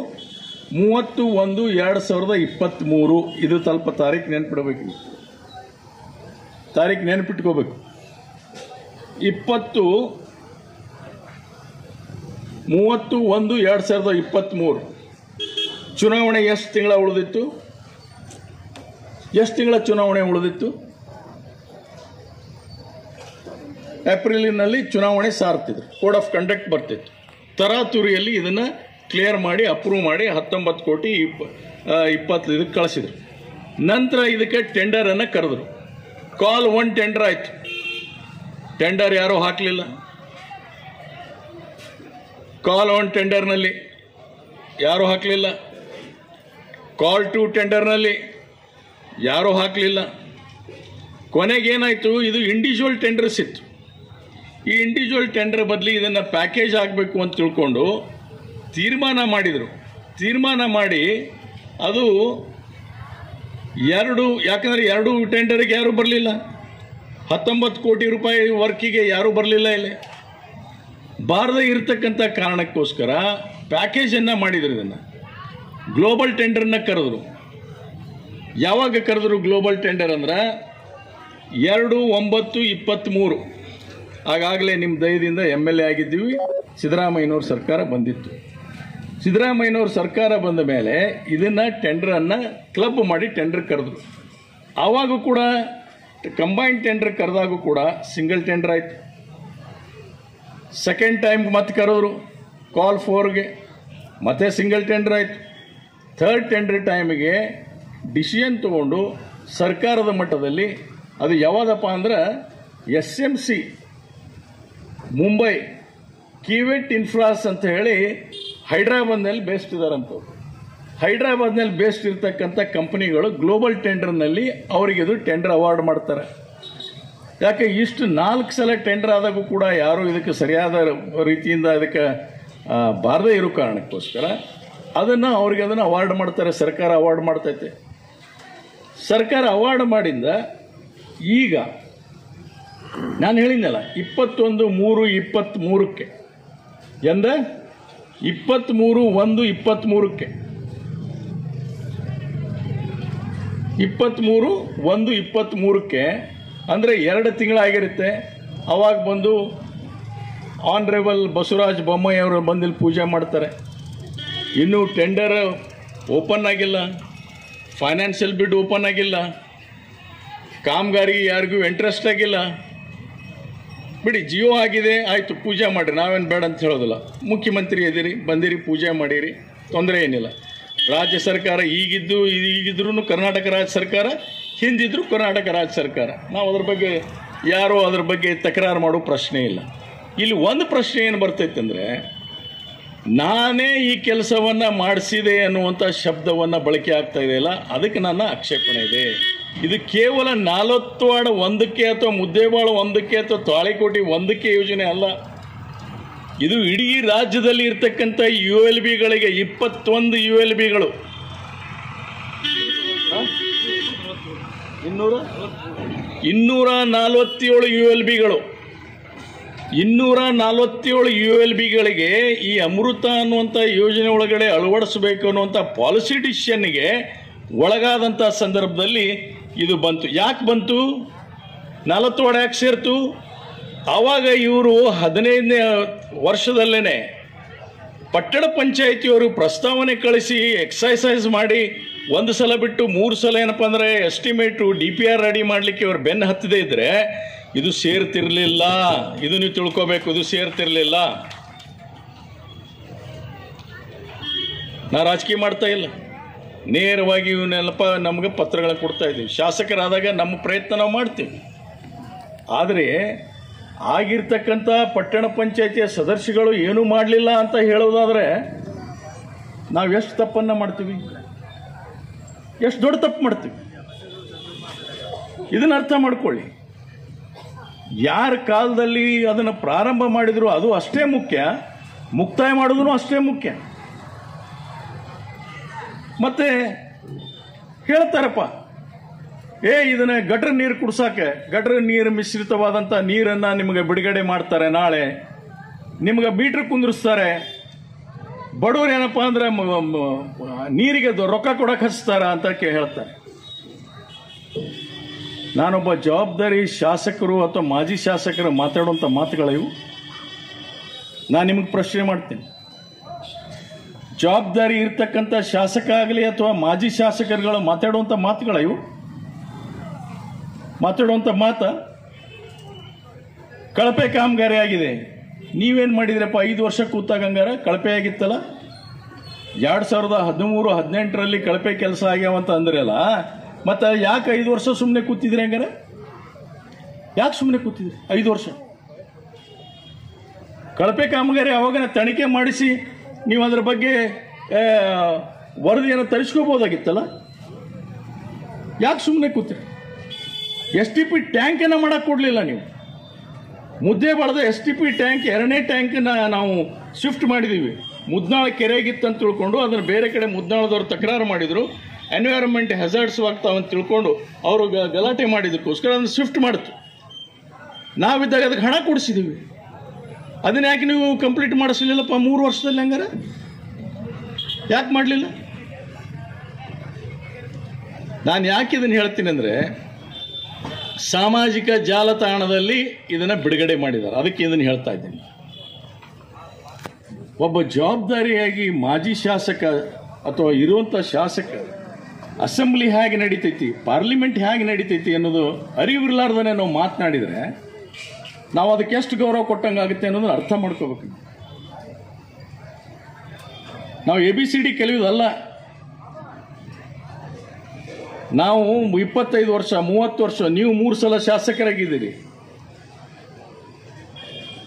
30/1/2023 ಇದು ಸ್ವಲ್ಪ ತಾರೀಕು ನೆನ್ಪಿಡಬೇಕು, ತಾರೀಕು ನೆನ್ಪಿಟ್ಕೋಬೇಕು. 30/1/2023 ಚುನಾವಣೆ ಎಷ್ಟು ತಿಂಗಳ ಉಳಿದಿತ್ತು? ಎಷ್ಟು ತಿಂಗಳ ಚುನಾವಣೆ ಉಳಿದಿತ್ತು? ಏಪ್ರಿಲಿನಲ್ಲಿ ಚುನಾವಣೆ ಸಾರ್ತಿದ್ರು, ಕೋಡ್ ಆಫ್ ಕಂಡಕ್ಟ್ ಬರ್ತಿತ್ತು. ತರಾತುರಿಯಲ್ಲಿ ಇದನ್ನು ಕ್ಲಿಯರ್ ಮಾಡಿ ಅಪ್ರೂವ್ ಮಾಡಿ 19 ಕೋಟಿ 20 ಇದಕ್ಕೆ ಕಳಿಸಿದ್ರು. ನಂತರ ಇದಕ್ಕೆ ಟೆಂಡರನ್ನು ಕರೆದ್ರು. ಕಾಲ್ 1 ಟೆಂಡರ್ ಆಯಿತು. ಟೆಂಡರ್ ಯಾರೂ ಹಾಕಲಿಲ್ಲ. ಕಾಲ್ 1 ಟೆಂಡರ್ನಲ್ಲಿ ಯಾರೂ ಹಾಕಲಿಲ್ಲ. ಕಾಲ್ 2 ಟೆಂಡರ್ನಲ್ಲಿ ಯಾರೂ ಹಾಕಲಿಲ್ಲ. ಕೊನೆಗೇನಾಯಿತು, ಇದು ಇಂಡಿವಿಜುವಲ್ ಟೆಂಡರ್ಸ್ ಇತ್ತು. ಈ ಇಂಡಿವಿಜುವಲ್ ಟೆಂಡರ್ ಬದಲಿ ಇದನ್ನು ಪ್ಯಾಕೇಜ್ ಆಗಬೇಕು ಅಂತ ತಿಳ್ಕೊಂಡು ತೀರ್ಮಾನ ಮಾಡಿದರು. ತೀರ್ಮಾನ ಮಾಡಿ ಅದು ಯಾಕಂದರೆ 2 ಟೆಂಡರಿಗೆ ಯಾರೂ ಬರಲಿಲ್ಲ. 19 ಕೋಟಿ ರೂಪಾಯಿ ವರ್ಕಿಗೆ ಯಾರೂ ಬರಲಿಲ್ಲ. ಇಲ್ಲಿ ಬಾರದೇ ಇರತಕ್ಕಂಥ ಕಾರಣಕ್ಕೋಸ್ಕರ ಪ್ಯಾಕೇಜನ್ನು ಮಾಡಿದರು. ಇದನ್ನು ಗ್ಲೋಬಲ್ ಟೆಂಡರ್ನ ಕರೆದ್ರು. ಯಾವಾಗ ಕರೆದ್ರು ಗ್ಲೋಬಲ್ ಟೆಂಡರ್ ಅಂದ್ರೆ 2/9/23. ಆಗಾಗಲೇ ನಿಮ್ಮ ದಯದಿಂದ MLA ಆಗಿದ್ದೀವಿ. ಸಿದ್ದರಾಮಯ್ಯನವ್ರ ಸರ್ಕಾರ ಬಂದಿತ್ತು. ಸಿದ್ದರಾಮಯ್ಯನವ್ರ ಸರ್ಕಾರ ಬಂದ ಮೇಲೆ ಇದನ್ನು ಟೆಂಡರನ್ನು ಕ್ಲಬ್ ಮಾಡಿ ಟೆಂಡರ್ ಕರೆದ್ರು. ಆವಾಗೂ ಕೂಡ ಕಂಬೈನ್ಡ್ ಟೆಂಡರ್ ಕರೆದಾಗೂ ಕೂಡ ಸಿಂಗಲ್ ಟೆಂಡರ್ ಆಯಿತು. ಸೆಕೆಂಡ್ ಟೈಮ್ ಮತ್ತೆ ಕರೆದ್ರು ಕಾಲ್ 4ಗೆ, ಮತ್ತೆ ಸಿಂಗಲ್ ಟೆಂಡರ್ ಆಯಿತು. ಥರ್ಡ್ ಟೆಂಡರ್ ಟೈಮಿಗೆ ಡಿಸಿಷನ್ ತಗೊಂಡು ಸರ್ಕಾರದ ಮಟ್ಟದಲ್ಲಿ ಅದು ಯಾವುದಪ್ಪ ಅಂದ್ರೆ SMC ಮುಂಬೈ ಕಿವೆಟ್ ಇನ್ಫ್ರಾಸ್ ಅಂತ ಹೇಳಿ ಹೈದ್ರಾಬಾದ್ನಲ್ಲಿ ಬೇಸ್ಡ್ ಇದ್ದಾರಂಥವ್ರು. ಹೈದ್ರಾಬಾದ್ನಲ್ಲಿ ಬೇಸ್ಡ್ ಇರ್ತಕ್ಕಂಥ ಕಂಪನಿಗಳು ಗ್ಲೋಬಲ್ ಟೆಂಡರ್ನಲ್ಲಿ ಅವರಿಗೆ ಇದು ಟೆಂಡರ್ ಅವಾರ್ಡ್ ಮಾಡ್ತಾರೆ. ಯಾಕೆ ಇಷ್ಟು 4 ಸಲ ಟೆಂಡರ್ ಆದಾಗೂ ಕೂಡ ಯಾರೂ ಇದಕ್ಕೆ ಸರಿಯಾದ ರೀತಿಯಿಂದ ಅದಕ್ಕೆ ಬಾರದೇ ಇರೋ ಕಾರಣಕ್ಕೋಸ್ಕರ ಅದನ್ನು ಅವಾರ್ಡ್ ಮಾಡ್ತಾರೆ. ಸರ್ಕಾರ ಅವಾರ್ಡ್ ಮಾಡ್ತೈತೆ. ಸರ್ಕಾರ ಅವಾರ್ಡ್ ಮಾಡಿಂದ ಈಗ ನಾನು ಹೇಳಿದ್ನಲ್ಲ 21/3/23ಕ್ಕೆ ಎಂದ 23/1/23ಕ್ಕೆ 23/1/23ಕ್ಕೆ ಅಂದರೆ 2 ತಿಂಗಳಾಗಿರುತ್ತೆ. ಅವಾಗ ಬಂದು ಆನರೇಬಲ್ ಬಸವರಾಜ ಬೊಮ್ಮಾಯಿ ಅವರು ಬಂದಿಲ್ಲಿ ಪೂಜೆ ಮಾಡ್ತಾರೆ. ಇನ್ನೂ ಟೆಂಡರ್ ಓಪನ್ ಆಗಿಲ್ಲ, ಫೈನಾನ್ಷಿಯಲ್ ಬಿಡ್ ಓಪನ್ ಆಗಿಲ್ಲ, ಕಾಮಗಾರಿ ಯಾರಿಗೂ ಇಂಟ್ರೆಸ್ಟ್ ಆಗಿಲ್ಲ. ಬಿಡಿ, ಜಿಯೋ ಆಗಿದೆ, ಆಯಿತು ಪೂಜೆ ಮಾಡಿರಿ, ನಾವೇನು ಬೇಡ ಅಂತ ಹೇಳೋದಿಲ್ಲ. ಮುಖ್ಯಮಂತ್ರಿ ಇದ್ದೀರಿ, ಬಂದಿರಿ, ಪೂಜೆ ಮಾಡಿರಿ, ತೊಂದರೆ ಏನಿಲ್ಲ. ರಾಜ್ಯ ಸರ್ಕಾರ ಈಗಿದ್ರೂ ಕರ್ನಾಟಕ ರಾಜ್ಯ ಸರ್ಕಾರ, ಹಿಂದಿದ್ರು ಕರ್ನಾಟಕ ರಾಜ್ಯ ಸರ್ಕಾರ. ನಾವು ಅದ್ರ ಬಗ್ಗೆ ತಕರಾರು ಮಾಡೋ ಪ್ರಶ್ನೆ ಇಲ್ಲ. ಇಲ್ಲಿ ಒಂದು ಪ್ರಶ್ನೆ ಏನು ಬರ್ತೈತೆ ಅಂದರೆ, ನಾನೇ ಈ ಕೆಲಸವನ್ನು ಮಾಡಿಸಿದೆ ಅನ್ನುವಂಥ ಶಬ್ದವನ್ನು ಬಳಕೆ ಆಗ್ತಾ ಇದೆಯಲ್ಲ, ಅದಕ್ಕೆ ನನ್ನ ಆಕ್ಷೇಪಣೆ ಇದೆ. ಇದು ಕೇವಲ 40 ವಾರ್ಡ್ 1ಕ್ಕೆ ಅಥವಾ ಮುದ್ದೇಬಾಳು 1ಕ್ಕೆ ಅಥವಾ ತಾಳಿಕೋಟೆ 1ಕ್ಕೆ ಯೋಜನೆ ಅಲ್ಲ. ಇದು ಇಡೀ ರಾಜ್ಯದಲ್ಲಿ ಇರ್ತಕ್ಕಂಥ ULBಗಳಿಗೆ 21 ULBಗಳು 247 ULBಗಳು 247 ULBಗಳಿಗೆ ಈ ಅಮೃತ ಅನ್ನುವಂಥ ಯೋಜನೆ ಒಳಗಡೆ ಅಳವಡಿಸಬೇಕು ಅನ್ನುವಂಥ ಪಾಲಿಸಿ ಡಿಸಿಷನ್ಗೆ ಒಳಗಾದಂಥ ಸಂದರ್ಭದಲ್ಲಿ ಇದು ಬಂತು. ಯಾಕೆ ಬಂತು? 40 ವಾರ್ಡ್ ಯಾಕೆ ಸೇರ್ತು? ಆವಾಗ ಇವರು 15ನೇ ವರ್ಷದಲ್ಲೇ ಪಟ್ಟಣ ಪಂಚಾಯಿತಿಯವರು ಪ್ರಸ್ತಾವನೆ ಕಳಿಸಿ ಎಕ್ಸೈಸೈಸ್ ಮಾಡಿ 1 ಸಲ ಬಿಟ್ಟು 3 ಸಲ ಏನಪ್ಪ ಅಂದರೆ ಎಸ್ಟಿಮೇಟು DPR ರೆಡಿ ಮಾಡಲಿಕ್ಕೆ ಇವರು ಬೆನ್ನು ಹತ್ತದೇ ಇದ್ದರೆ ಇದು ಸೇರ್ತಿರಲಿಲ್ಲ. ಇದು ನೀವು ತಿಳ್ಕೋಬೇಕು, ಇದು ಸೇರ್ತಿರಲಿಲ್ಲ. ನಾ ರಾಜಕೀಯ ಮಾಡ್ತಾ ಇಲ್ಲ, ನೇರವಾಗಿ ಇವನ್ನೆಲ್ಲಪ್ಪ ನಮಗೆ ಪತ್ರಗಳನ್ನು ಕೊಡ್ತಾ ಇದ್ದೀವಿ. ಶಾಸಕರಾದಾಗ ನಮ್ಮ ಪ್ರಯತ್ನ ನಾವು ಮಾಡ್ತೀವಿ. ಆದರೆ ಆಗಿರ್ತಕ್ಕಂಥ ಪಟ್ಟಣ ಪಂಚಾಯಿತಿಯ ಸದಸ್ಯಗಳು ಏನೂ ಮಾಡಲಿಲ್ಲ ಅಂತ ಹೇಳೋದಾದರೆ ನಾವು ಎಷ್ಟು ತಪ್ಪನ್ನು ಮಾಡ್ತೀವಿ, ಎಷ್ಟು ದೊಡ್ಡ ತಪ್ಪು ಮಾಡ್ತೀವಿ. ಇದನ್ನು ಅರ್ಥ ಮಾಡ್ಕೊಳ್ಳಿ. ಯಾರ ಕಾಲದಲ್ಲಿ ಅದನ್ನು ಪ್ರಾರಂಭ ಮಾಡಿದ್ರು ಅದು ಅಷ್ಟೇ ಮುಖ್ಯ, ಮುಕ್ತಾಯ ಮಾಡೋದು ಅಷ್ಟೇ ಮುಖ್ಯ. ಮತ್ತೆ ಹೇಳ್ತಾರಪ್ಪ, ಇದನ್ನ ಗಟರ್ ನೀರು ಕುಡ್ಸಕ್ಕೆ, ಗಟರ್ ನೀರು ಮಿಶ್ರಿತವಾದಂಥ ನೀರನ್ನು ನಿಮಗೆ ಬಿಡುಗಡೆ ಮಾಡ್ತಾರೆ, ನಾಳೆ ನಿಮಗೆ ಮೀಟ್ರ್ ಕುಂದಿರಿಸ್ತಾರೆ, ಬಡವರು ಏನಪ್ಪ ಅಂದ್ರೆ ನೀರಿಗೆ ರೊಕ್ಕ ಕೊಡಕ್ಕೆ ಹಚ್ತಾರ ಅಂತ ಹೇಳ್ತಾರೆ. ನಾನೊಬ್ಬ ಜವಾಬ್ದಾರಿ ಶಾಸಕರು ಅಥವಾ ಮಾಜಿ ಶಾಸಕರು ಮಾತಾಡುವಂಥ ಮಾತುಗಳಿವು. ನಾನು ನಿಮಗೆ ಪ್ರಶ್ನೆ ಮಾಡ್ತೀನಿ, ಜವಾಬ್ದಾರಿ ಇರ್ತಕ್ಕಂಥ ಶಾಸಕ ಆಗಲಿ ಅಥವಾ ಮಾಜಿ ಶಾಸಕರುಗಳು ಮಾತಾಡುವಂಥ ಮಾತುಗಳಿವು? ಮಾತಾಡುವಂಥ ಮಾತು ಕಳಪೆ ಕಾಮಗಾರಿ ಆಗಿದೆ. ನೀವೇನು ಮಾಡಿದ್ರಪ್ಪ 5 ವರ್ಷ ಕೂತಾಗ? ಹಂಗಾರ ಕಳಪೆ ಆಗಿತ್ತಲ್ಲ. 2013-18ರಲ್ಲಿ ಕಳಪೆ ಕೆಲಸ ಆಗ್ಯಾವಂತ ಅಂದ್ರಲ್ಲ, ಮತ್ತೆ ಯಾಕೆ 5 ವರ್ಷ ಸುಮ್ಮನೆ ಕೂತಿದ್ರಿ? ಹಂಗಾರೆ ಯಾಕೆ ಸುಮ್ಮನೆ ಕೂತಿದ್ರಿ 5 ವರ್ಷ? ಕಳಪೆ ಕಾಮಗಾರಿ ಅವಾಗ ತನಿಖೆ ಮಾಡಿಸಿ ನೀವು ಅದರ ಬಗ್ಗೆ ವರದಿಯನ್ನು ತರಿಸ್ಕೋಬೋದಾಗಿತ್ತಲ್ಲ. ಯಾಕೆ ಸುಮ್ಮನೆ ಕೂತಿರಿ? STP ಟ್ಯಾಂಕನ್ನು ಮಾಡಕ್ಕೆ ಕೊಡಲಿಲ್ಲ ನೀವು. ಮುದ್ದೇಬಾಳದ STP ಟ್ಯಾಂಕ್ 2ನೇ ಟ್ಯಾಂಕನ್ನು ನಾವು ಶಿಫ್ಟ್ ಮಾಡಿದ್ದೀವಿ. ಮುದ್ನಾಳ ಕೆರೆಗಿತ್ತು ಅಂತ ತಿಳ್ಕೊಂಡು ಅದನ್ನು ಬೇರೆ ಕಡೆ ಮುದ್ನಾಳದವ್ರು ತಕರಾರು ಮಾಡಿದರು. ಎನ್ವೈರನ್ಮೆಂಟ್ ಹೆಜಾರ್ಡ್ಸ್ ಆಗ್ತಾವಂತ ತಿಳ್ಕೊಂಡು ಅವರು ಗಲಾಟೆ ಮಾಡಿದ್ದಕ್ಕೋಸ್ಕರ ಅದನ್ನು ಶಿಫ್ಟ್ ಮಾಡಿತು. ನಾವಿದ್ದಾಗ ಅದಕ್ಕೆ ಹಣ ಕೊಡಿಸಿದ್ದೀವಿ. ಅದನ್ನ ಯಾಕೆ ನೀವು ಕಂಪ್ಲೀಟ್ ಮಾಡಿಸಲಿಲ್ಲಪ್ಪ 3 ವರ್ಷದಲ್ಲಿ? ಹಂಗಾರೆ ಯಾಕೆ ಮಾಡಲಿಲ್ಲ? ನಾನು ಯಾಕೆ ಇದನ್ನು ಹೇಳ್ತೀನಿ ಅಂದರೆ, ಸಾಮಾಜಿಕ ಜಾಲತಾಣದಲ್ಲಿ ಇದನ್ನು ಬಿಡುಗಡೆ ಮಾಡಿದ್ದಾರೆ, ಅದಕ್ಕೆ ಇದನ್ನು ಹೇಳ್ತಾ ಇದ್ದೀನಿ. ಒಬ್ಬ ಜವಾಬ್ದಾರಿಯಾಗಿ ಮಾಜಿ ಶಾಸಕ ಅಥವಾ ಇರುವಂಥ ಶಾಸಕ ಅಸೆಂಬ್ಲಿ ಹೇಗೆ ನಡೀತೈತಿ, ಪಾರ್ಲಿಮೆಂಟ್ ಹೇಗೆ ನಡೀತೈತಿ ಅನ್ನೋದು ಅರಿವಿರ್ಲಾರ್ದೇ ನಾವು ಮಾತನಾಡಿದರೆ ನಾವು ಅದಕ್ಕೆ ಎಷ್ಟು ಗೌರವ ಕೊಟ್ಟಂಗಾಗುತ್ತೆ ಅನ್ನೋದನ್ನು ಅರ್ಥ ಮಾಡ್ಕೋಬೇಕು. ನಾವು ABCD ಕಲಿಯೋದಲ್ಲ. ನಾವು 25 ವರ್ಷ 30 ವರ್ಷ, ನೀವು 3 ಸಲ ಶಾಸಕರಾಗಿದ್ದೀರಿ.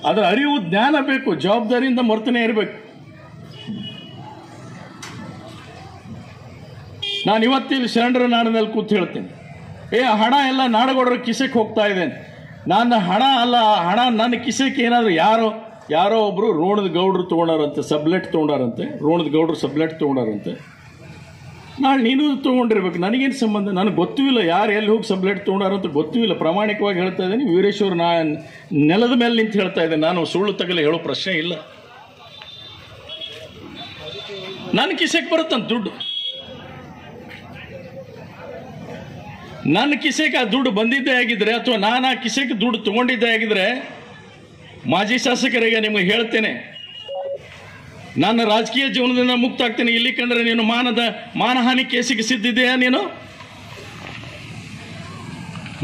ಅದರ ಅರಿವು ಜ್ಞಾನ ಬೇಕು, ಜವಾಬ್ದಾರಿಯಿಂದ ಮರ್ತನೇ ಇರಬೇಕು. ನಾನು ಇವತ್ತಿಲ್ಲಿ ಶರಣರ ನಾಡಿನಲ್ಲಿ ಕೂತು ಹೇಳ್ತೇನೆ, ಹಣ ಎಲ್ಲ ನಾಡಗೌಡರ ಕಿಸೆಗೆ ಹೋಗ್ತಾ ಇದೆ. ನನ್ನ ಹಣ ಅಲ್ಲ, ಹಣ ನನ್ನ ಕಿಸೆಗೆ ಏನಾದರೂ ಯಾರೋ ಒಬ್ಬರು ರೋಣದ ಗೌಡರು ತೊಗೊಂಡಾರಂತೆ, ಸಬ್ಲೆಟ್ ತೊಗೊಂಡಾರಂತೆ, ರೋಣದ ಗೌಡರು ಸಬ್ಲೆಟ್ ತೊಗೊಂಡಾರಂತೆ. ನಾಳೆ ನೀನು ತೊಗೊಂಡಿರ್ಬೇಕು, ನನಗೇನು ಸಂಬಂಧ? ನನಗೆ ಗೊತ್ತೂ ಇಲ್ಲ ಯಾರು ಎಲ್ಲಿ ಹೋಗಿ ಸಬ್ಲೆಟ್ ತೊಗೊಂಡಾರಂತ ಗೊತ್ತೂ ಇಲ್ಲ. ಪ್ರಾಮಾಣಿಕವಾಗಿ ಹೇಳ್ತಾ ಇದ್ದೀನಿ. ವೀರೇಶ್ವರ್ ನೆಲದ ಮೇಲೆ ನಿಂತು ಹೇಳ್ತಾ ಇದ್ದೇನೆ, ನಾನು ಸುಳ್ಳು ತಗಲಿ ಹೇಳೋ ಪ್ರಶ್ನೆ ಇಲ್ಲ. ನನ್ನ ಕಿಸೆಗೆ ಬರುತ್ತಂತ ದುಡ್ಡು, ನನ್ನ ಕಿಸೆಗೆ ಆ ದುಡ್ಡು ಬಂದಿದ್ದೇ ಆಗಿದ್ರೆ ಅಥವಾ ನಾನು ಆ ಕಿಸೆಗೆ ದುಡ್ಡು ತೊಗೊಂಡಿದ್ದೇ ಆಗಿದ್ರೆ, ಮಾಜಿ ಶಾಸಕರಿಗೆ ನಿಮಗೆ ಹೇಳ್ತೇನೆ, ನನ್ನ ರಾಜಕೀಯ ಜೀವನದಿಂದ ಮುಕ್ತ ಆಗ್ತೇನೆ. ಇಲ್ಲಿ ಕಂಡ್ರೆ ನೀನು ಮಾನಹಾನಿ ಕೇಸಿಗೆ ಸಿದ್ಧಿದೆಯಾ? ನೀನು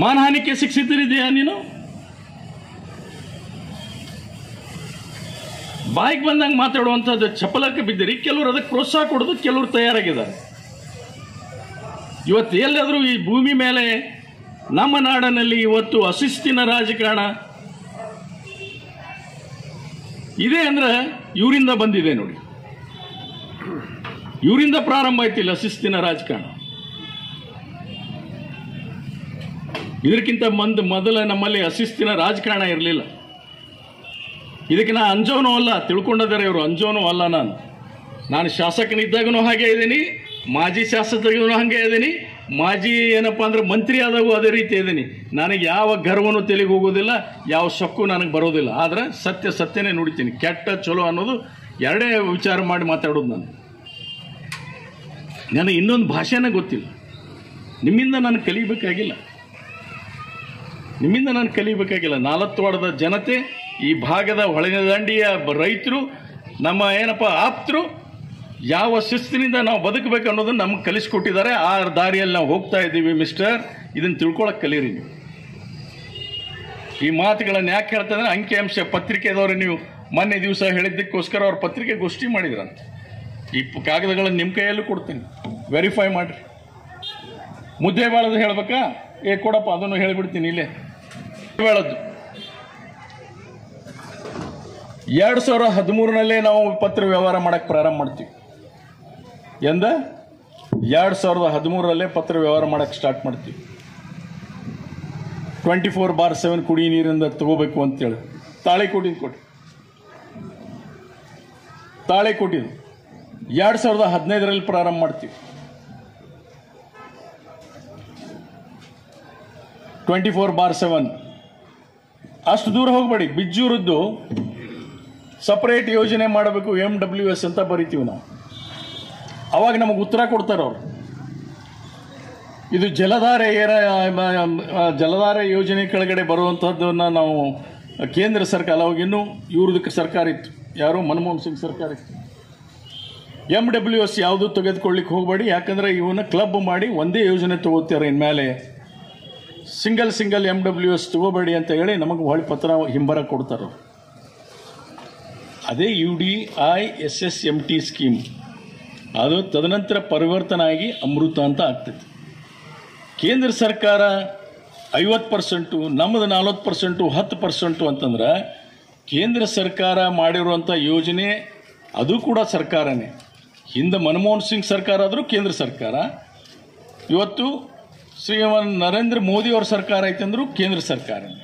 ಮಾನಹಾನಿ ಕೇಸಿಗೆ ಸಿದ್ಧಿದೆಯಾ? ನೀನು ಬಾಯಿಗೆ ಬಂದಂಗೆ ಮಾತಾಡುವಂಥದ್ದು ಚಪಲಕ್ಕೆ ಬಿದ್ದಿರಿ. ಕೆಲವರು ಅದಕ್ಕೆ ಪ್ರೋತ್ಸಾಹ ಕೊಡೋದು, ಕೆಲವರು ತಯಾರಾಗಿದ್ದಾರೆ. ಇವತ್ತು ಎಲ್ಲಾದರೂ ಈ ಭೂಮಿ ಮೇಲೆ ನಮ್ಮ ನಾಡಿನಲ್ಲಿ ಇವತ್ತು ಅಶಿಸ್ತಿನ ರಾಜಕಾರಣ ಇದೆ ಅಂದ್ರೆ ಇವರಿಂದ ಬಂದಿದೆ ನೋಡಿ. ಇವರಿಂದ ಪ್ರಾರಂಭ ಆಯ್ತಿಲ್ಲ ಅಶಿಸ್ತಿನ ರಾಜಕಾರಣ. ಇದಕ್ಕಿಂತ ಮೊದಲ ನಮ್ಮಲ್ಲಿ ಅಶಿಸ್ತಿನ ರಾಜಕಾರಣ ಇರಲಿಲ್ಲ. ಇದಕ್ಕೆ ನಾನು ಅಂಜೋನೂ ಅಲ್ಲ, ತಿಳ್ಕೊಂಡಿದ್ದಾರೆ ಇವರು, ಅಂಜೋನೂ ಅಲ್ಲ. ನಾನು ಶಾಸಕನಿದ್ದಾಗೂ ಹಾಗೆ ಇದ್ದೀನಿ, ಮಾಜಿ ಶಾಸಕರಿಗೂ ಹಾಗೆ ಇದ್ದೀನಿ, ಮಾಜಿ ಏನಪ್ಪ ಅಂದ್ರೆ ಮಂತ್ರಿ ಆದಾಗೂ ಅದೇ ರೀತಿ ಇದ್ದೀನಿ. ನನಗೆ ಯಾವ ಗರ್ವನೂ ತೆಲಿಗೆ ಹೋಗೋದಿಲ್ಲ, ಯಾವ ಸೊಕ್ಕು ನನಗೆ ಬರೋದಿಲ್ಲ. ಆದರೆ ಸತ್ಯನೇ ನುಡಿತೀನಿ. ಕೆಟ್ಟ ಚಲೋ ಅನ್ನೋದು ಎರಡೇ ವಿಚಾರ ಮಾಡಿ ಮಾತಾಡೋದು. ನನಗೆ ಇನ್ನೊಂದು ಭಾಷೆನೇ ಗೊತ್ತಿಲ್ಲ. ನಿಮ್ಮಿಂದ ನಾನು ಕಲಿಬೇಕಾಗಿಲ್ಲ. 40 ವಾರ್ಡದ ಜನತೆ, ಈ ಭಾಗದ ಹೊಳೆದಂಡಿಯ ರೈತರು, ನಮ್ಮ ಏನಪ್ಪ ಆಪ್ತರು ಯಾವ ಶಿಸ್ತಿನಿಂದ ನಾವು ಬದುಕಬೇಕು ಅನ್ನೋದನ್ನು ನಮ್ಗೆ ಕಲಿಸ್ಕೊಟ್ಟಿದ್ದಾರೆ. ಆ ದಾರಿಯಲ್ಲಿ ನಾವು ಹೋಗ್ತಾ ಇದ್ದೀವಿ ಮಿಸ್ಟರ್. ಇದನ್ನು ತಿಳ್ಕೊಳಕ್ಕೆ ಕಲೀರಿ ನೀವು. ಈ ಮಾತುಗಳನ್ನು ಯಾಕೆ ಹೇಳ್ತಾ ಇದ್ದಾರೆ? ಅಂಕಿಅಂಶ ಪತ್ರಿಕೆದವರು ನೀವು ಮೊನ್ನೆ ದಿವಸ ಹೇಳಿದ್ದಕ್ಕೋಸ್ಕರ ಅವ್ರ ಪತ್ರಿಕೆ ಗೋಷ್ಠಿ ಮಾಡಿದ್ರಂತೆ. ಈ ಕಾಗದಗಳನ್ನು ನಿಮ್ಮ ಕೈಯಲ್ಲೂ ಕೊಡ್ತೀನಿ, ವೆರಿಫೈ ಮಾಡಿರಿ. ಮುದ್ದೇಬಾಳದು ಹೇಳ್ಬೇಕಾ? ಕೊಡಪ್ಪ, ಅದನ್ನು ಹೇಳಿಬಿಡ್ತೀನಿ ಇಲ್ಲೇ. ಹೇಳದ್ದು 2013ನಲ್ಲೇ ನಾವು ಪತ್ರ ವ್ಯವಹಾರ ಮಾಡಕ್ಕೆ ಪ್ರಾರಂಭ ಮಾಡ್ತೀವಿ. 2013ರಲ್ಲೇ ಪತ್ರ ವ್ಯವಹಾರ ಮಾಡಕ್ಕೆ ಸ್ಟಾರ್ಟ್ ಮಾಡ್ತೀವಿ. 24/7 ಕುಡಿ ನೀರಿಂದ ತಗೋಬೇಕು ಅಂತೇಳಿ ತಾಳೆ ಕೊಟ್ಟಿದ್ದು 2015ರಲ್ಲಿ ಪ್ರಾರಂಭ ಮಾಡ್ತೀವಿ. 24/7 ಅಷ್ಟು ದೂರ ಹೋಗಬೇಡಿ. ಬಿಜ್ಜೂರದ್ದು ಸಪರೇಟ್ ಯೋಜನೆ ಮಾಡಬೇಕು, MWS ಅಂತ ಬರಿತೀವಿ ನಾವು. ಅವಾಗ ನಮಗೆ ಉತ್ತರ ಕೊಡ್ತಾರೆ ಅವರು. ಇದು ಜಲಧಾರೆ ಯೋಜನೆ ಕೆಳಗಡೆ ಬರುವಂಥದ್ದನ್ನು ನಾವು ಕೇಂದ್ರ ಸರ್ಕಾರ, ಅವಾಗ ಇನ್ನೂ ಇವ್ರದಕ್ಕೆ ಸರ್ಕಾರ ಇತ್ತು, ಯಾರು ಮನಮೋಹನ್ ಸಿಂಗ್ ಸರ್ಕಾರ ಇತ್ತು. MWS ಯಾವುದು ತೆಗೆದುಕೊಳ್ಳಿಕ್ಕೆ ಹೋಗಬೇಡಿ, ಯಾಕಂದರೆ ಇವನ್ನ ಕ್ಲಬ್ ಮಾಡಿ ಒಂದೇ ಯೋಜನೆ ತಗೋತಾರೆ. ಇನ್ಮೇಲೆ ಸಿಂಗಲ್ MWS ತಗೋಬೇಡಿ ಅಂತ ಹೇಳಿ ನಮಗೆ ಹೊಳ್ಳಿ ಪತ್ರ ಹಿಂಬರ ಕೊಡ್ತಾರೆ. ಅದೇ UDI-SSMT ಸ್ಕೀಮ್ ಅದು ತದನಂತರ ಪರಿವರ್ತನೆ ಆಗಿ ಅಮೃತ ಅಂತ ಆಗ್ತೈತಿ. ಕೇಂದ್ರ ಸರ್ಕಾರ 50%, ನಮ್ಮದು 40%, 10% ಅಂತಂದ್ರೆ ಕೇಂದ್ರ ಸರ್ಕಾರ ಮಾಡಿರುವಂಥ ಯೋಜನೆ ಅದು ಕೂಡ ಸರ್ಕಾರನೇ. ಹಿಂದೆ ಮನಮೋಹನ್ ಸಿಂಗ್ ಸರ್ಕಾರ ಆದರೂ ಕೇಂದ್ರ ಸರ್ಕಾರ, ಇವತ್ತು ಶ್ರೀಮಾನ್ ನರೇಂದ್ರ ಮೋದಿ ಅವ್ರ ಸರ್ಕಾರ ಐತಂದ್ರೂ ಕೇಂದ್ರ ಸರ್ಕಾರನೇ.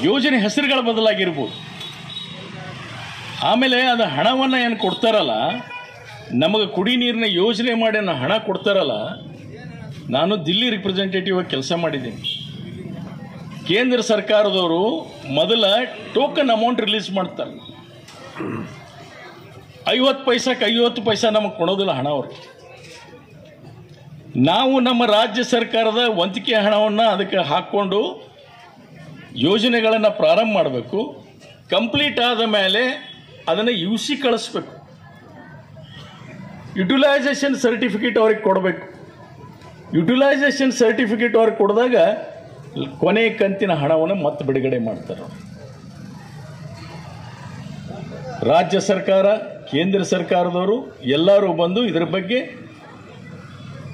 ಯೋಜನೆ ಹೆಸರುಗಳ ಬದಲಾಗಿರ್ಬೋದು. ಆಮೇಲೆ ಅದು ಹಣವನ್ನು ಏನು ಕೊಡ್ತಾರಲ್ಲ, ನಮಗೆ ಕುಡಿ ನೀರಿನ ಯೋಜನೆ ಮಾಡಿ ಹಣ ಕೊಡ್ತಾರಲ್ಲ, ನಾನು ದಿಲ್ಲಿ ರಿಪ್ರೆಸೆಂಟೇಟಿವ್ ಆಗಿ ಕೆಲಸ ಮಾಡಿದ್ದೀನಿ. ಕೇಂದ್ರ ಸರ್ಕಾರದವರು ಮೊದಲ ಟೋಕನ್ ಅಮೌಂಟ್ ರಿಲೀಸ್ ಮಾಡ್ತಾರೆ. 50 ಪೈಸಕ್ಕೆ 50 ಪೈಸಾ ನಮಗೆ ಕೊಡೋದಿಲ್ಲ ಹಣ ಅವರು. ನಾವು ನಮ್ಮ ರಾಜ್ಯ ಸರ್ಕಾರದ ವಂತಿಕೆ ಹಣವನ್ನು ಅದಕ್ಕೆ ಹಾಕ್ಕೊಂಡು ಯೋಜನೆಗಳನ್ನು ಪ್ರಾರಂಭ ಮಾಡಬೇಕು. ಕಂಪ್ಲೀಟ್ ಆದ ಮೇಲೆ ಅದನ್ನು UC ಕಳಿಸ್ಬೇಕು. ಯುಟಿಲೈಸೇಷನ್ ಸರ್ಟಿಫಿಕೇಟ್ ಅವ್ರಿಗೆ ಕೊಡಬೇಕು. ಯುಟಿಲೈಸೇಷನ್ ಸರ್ಟಿಫಿಕೇಟ್ ಅವ್ರಿಗೆ ಕೊಡಿದಾಗ ಕೊನೆ ಕಂತಿನ ಹಣವನ್ನು ಮತ್ತೆ ಬಿಡುಗಡೆ ಮಾಡ್ತಾರೆ. ರಾಜ್ಯ ಸರ್ಕಾರ, ಕೇಂದ್ರ ಸರ್ಕಾರದವರು ಎಲ್ಲರೂ ಬಂದು ಇದರ ಬಗ್ಗೆ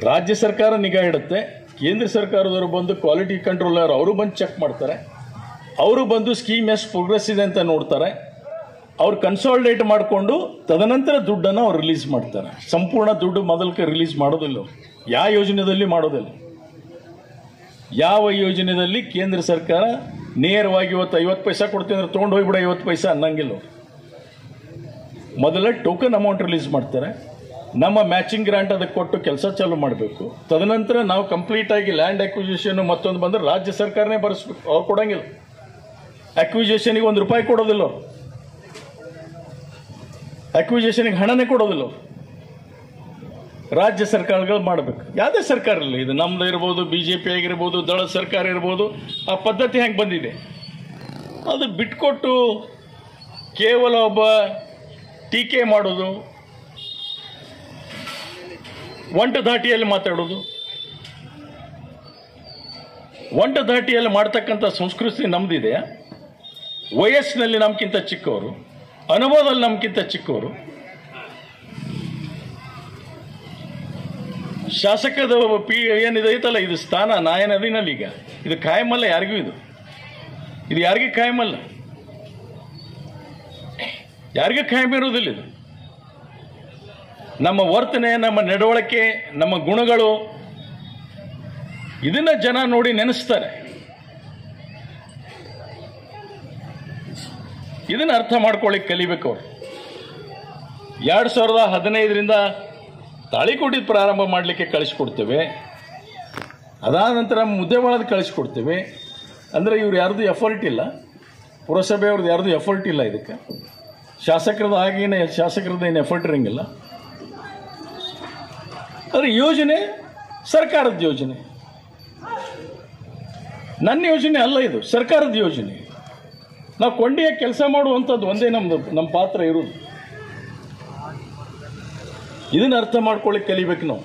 ರಾಜ್ಯ ಸರ್ಕಾರ ನಿಗಾ ಇಡುತ್ತೆ. ಕೇಂದ್ರ ಸರ್ಕಾರದವರು ಬಂದು ಕ್ವಾಲಿಟಿ ಕಂಟ್ರೋಲರ್ ಅವರು ಬಂದು ಚೆಕ್ ಮಾಡ್ತಾರೆ. ಅವರು ಬಂದು ಸ್ಕೀಮ್ ಎಷ್ಟು ಪ್ರೋಗ್ರೆಸ್ ಇದೆ ಅಂತ ನೋಡ್ತಾರೆ. ಅವ್ರು ಕನ್ಸಾಲಿಡೇಟ್ ಮಾಡಿಕೊಂಡು ತದನಂತರ ದುಡ್ಡನ್ನು ಅವ್ರು ರಿಲೀಸ್ ಮಾಡ್ತಾರೆ. ಸಂಪೂರ್ಣ ದುಡ್ಡು ಮೊದಲಕ್ಕೆ ರಿಲೀಸ್ ಮಾಡೋದಿಲ್ಲ. ಯಾವ ಯೋಜನೆಯಲ್ಲಿ ಮಾಡೋದಿಲ್ಲ. ಯಾವ ಯೋಜನೆಯಲ್ಲಿ ಕೇಂದ್ರ ಸರ್ಕಾರ ನೇರವಾಗಿ ಇವತ್ತು 50 ಪೈಸಾ ಕೊಡ್ತೀನಿ ಅಂದ್ರೆ ತೊಗೊಂಡು ಹೋಗ್ಬಿಡ 50 ಪೈಸಾ ಅನ್ನಂಗಿಲ್ಲ. ಮೊದಲ ಟೋಕನ್ ಅಮೌಂಟ್ ರಿಲೀಸ್ ಮಾಡ್ತಾರೆ. ನಮ್ಮ ಮ್ಯಾಚಿಂಗ್ ಗ್ರಾಂಟ್ ಅದಕ್ಕೆ ಕೊಟ್ಟು ಕೆಲಸ ಚಾಲೂ ಮಾಡಬೇಕು. ತದನಂತರ ನಾವು ಕಂಪ್ಲೀಟಾಗಿ ಲ್ಯಾಂಡ್ ಅಕ್ವಿಸಿಷನ್ ಮತ್ತೊಂದು ಬಂದರೆ ರಾಜ್ಯ ಸರ್ಕಾರನೇ ಭರಿಸ್ಬೇಕು. ಅವ್ರು ಕೊಡೋಂಗಿಲ್ಲ. ಅಕ್ವಿಸಿಷನಿಗೆ ₹1 ಕೊಡೋದಿಲ್ಲ. ಅವ್ರು ಅಕ್ವಿಸಿಷನಿಗೆ ಹಣನೇ ಕೊಡೋದಿಲ್ಲ. ರಾಜ್ಯ ಸರ್ಕಾರಗಳು ಮಾಡಬೇಕು. ಯಾವುದೇ ಸರ್ಕಾರ ಇಲ್ಲ, ಇದು ನಮ್ಮದು ಇರ್ಬೋದು, BJP ಆಗಿರ್ಬೋದು, ದಳ ಸರ್ಕಾರ ಇರ್ಬೋದು. ಆ ಪದ್ಧತಿ ಹೆಂಗೆ ಬಂದಿದೆ ಅದು ಬಿಟ್ಕೊಟ್ಟು ಕೇವಲ ಒಬ್ಬ ಟೀಕೆ ಮಾಡೋದು, ಧಾಟಿಯಲ್ಲಿ ಮಾತಾಡೋದು, ಧಾಟಿಯಲ್ಲಿ ಮಾಡ್ತಕ್ಕಂಥ ಸಂಸ್ಕೃತಿ ನಮ್ದಿದೆ. ವಯಸ್ಸಿನಲ್ಲಿ ನಮ್ಗಿಂತ ಚಿಕ್ಕವರು, ಅನುಭವದಲ್ಲಿ ನಮ್ಗಿಂತ ಚಿಕ್ಕವರು. ಶಾಸಕದ ಏನಿದೆ ಐತಲ್ಲ, ಇದು ಸ್ಥಾನ ನಾಯನದಿನಲ್ಲಿ ಈಗ ಇದು ಕಾಯಮಲ್ಲ ಯಾರಿಗೂ. ಇದು ಯಾರಿಗೂ ಕಾಯಮಲ್ಲ, ಯಾರಿಗೂ ಕಾಯಂ ಇರುವುದಿಲ್ಲ. ಇದು ನಮ್ಮ ವರ್ತನೆ, ನಮ್ಮ ನಡವಳಿಕೆ, ನಮ್ಮ ಗುಣಗಳು, ಇದನ್ನ ಜನ ನೋಡಿ ನೆನೆಸ್ತಾರೆ. ಇದನ್ನು ಅರ್ಥ ಮಾಡ್ಕೊಳ್ಳಿಕ್ಕೆ ಕಲಿಬೇಕು ಅವರು. 2015ರಿಂದ ತಾಳಿಕೋಟಿದ ಪ್ರಾರಂಭ ಮಾಡಲಿಕ್ಕೆ ಕಳಿಸ್ಕೊಡ್ತೇವೆ. ಅದಾದ ನಂತರ ಮುದ್ದೇವಾಳದ ಕಳಿಸ್ಕೊಡ್ತೇವೆ. ಅಂದರೆ ಇವ್ರು ಯಾರ್ದು ಎಫರ್ಟ್ ಇಲ್ಲ, ಪುರಸಭೆಯವ್ರದ್ದು ಯಾರ್ದು ಎಫರ್ಟ್ ಇಲ್ಲ. ಇದಕ್ಕೆ ಶಾಸಕರದ್ದು ಏನು ಎಫರ್ಟ್ ಇರೋಂಗಿಲ್ಲ. ಆದರೆ ಯೋಜನೆ ಸರ್ಕಾರದ ಯೋಜನೆ, ನನ್ನ ಯೋಜನೆ ಅಲ್ಲ, ಇದು ಸರ್ಕಾರದ ಯೋಜನೆ. ನಾವು ಕೊಂಡಿಯಾಗಿ ಕೆಲಸ ಮಾಡುವಂಥದ್ದು ಒಂದೇ ನಮ್ಮ ಪಾತ್ರ ಇರೋದು. ಇದನ್ನು ಅರ್ಥ ಮಾಡ್ಕೊಳ್ಳಿಕ್ಕೆ ಕಲಿಬೇಕು ನಾವು.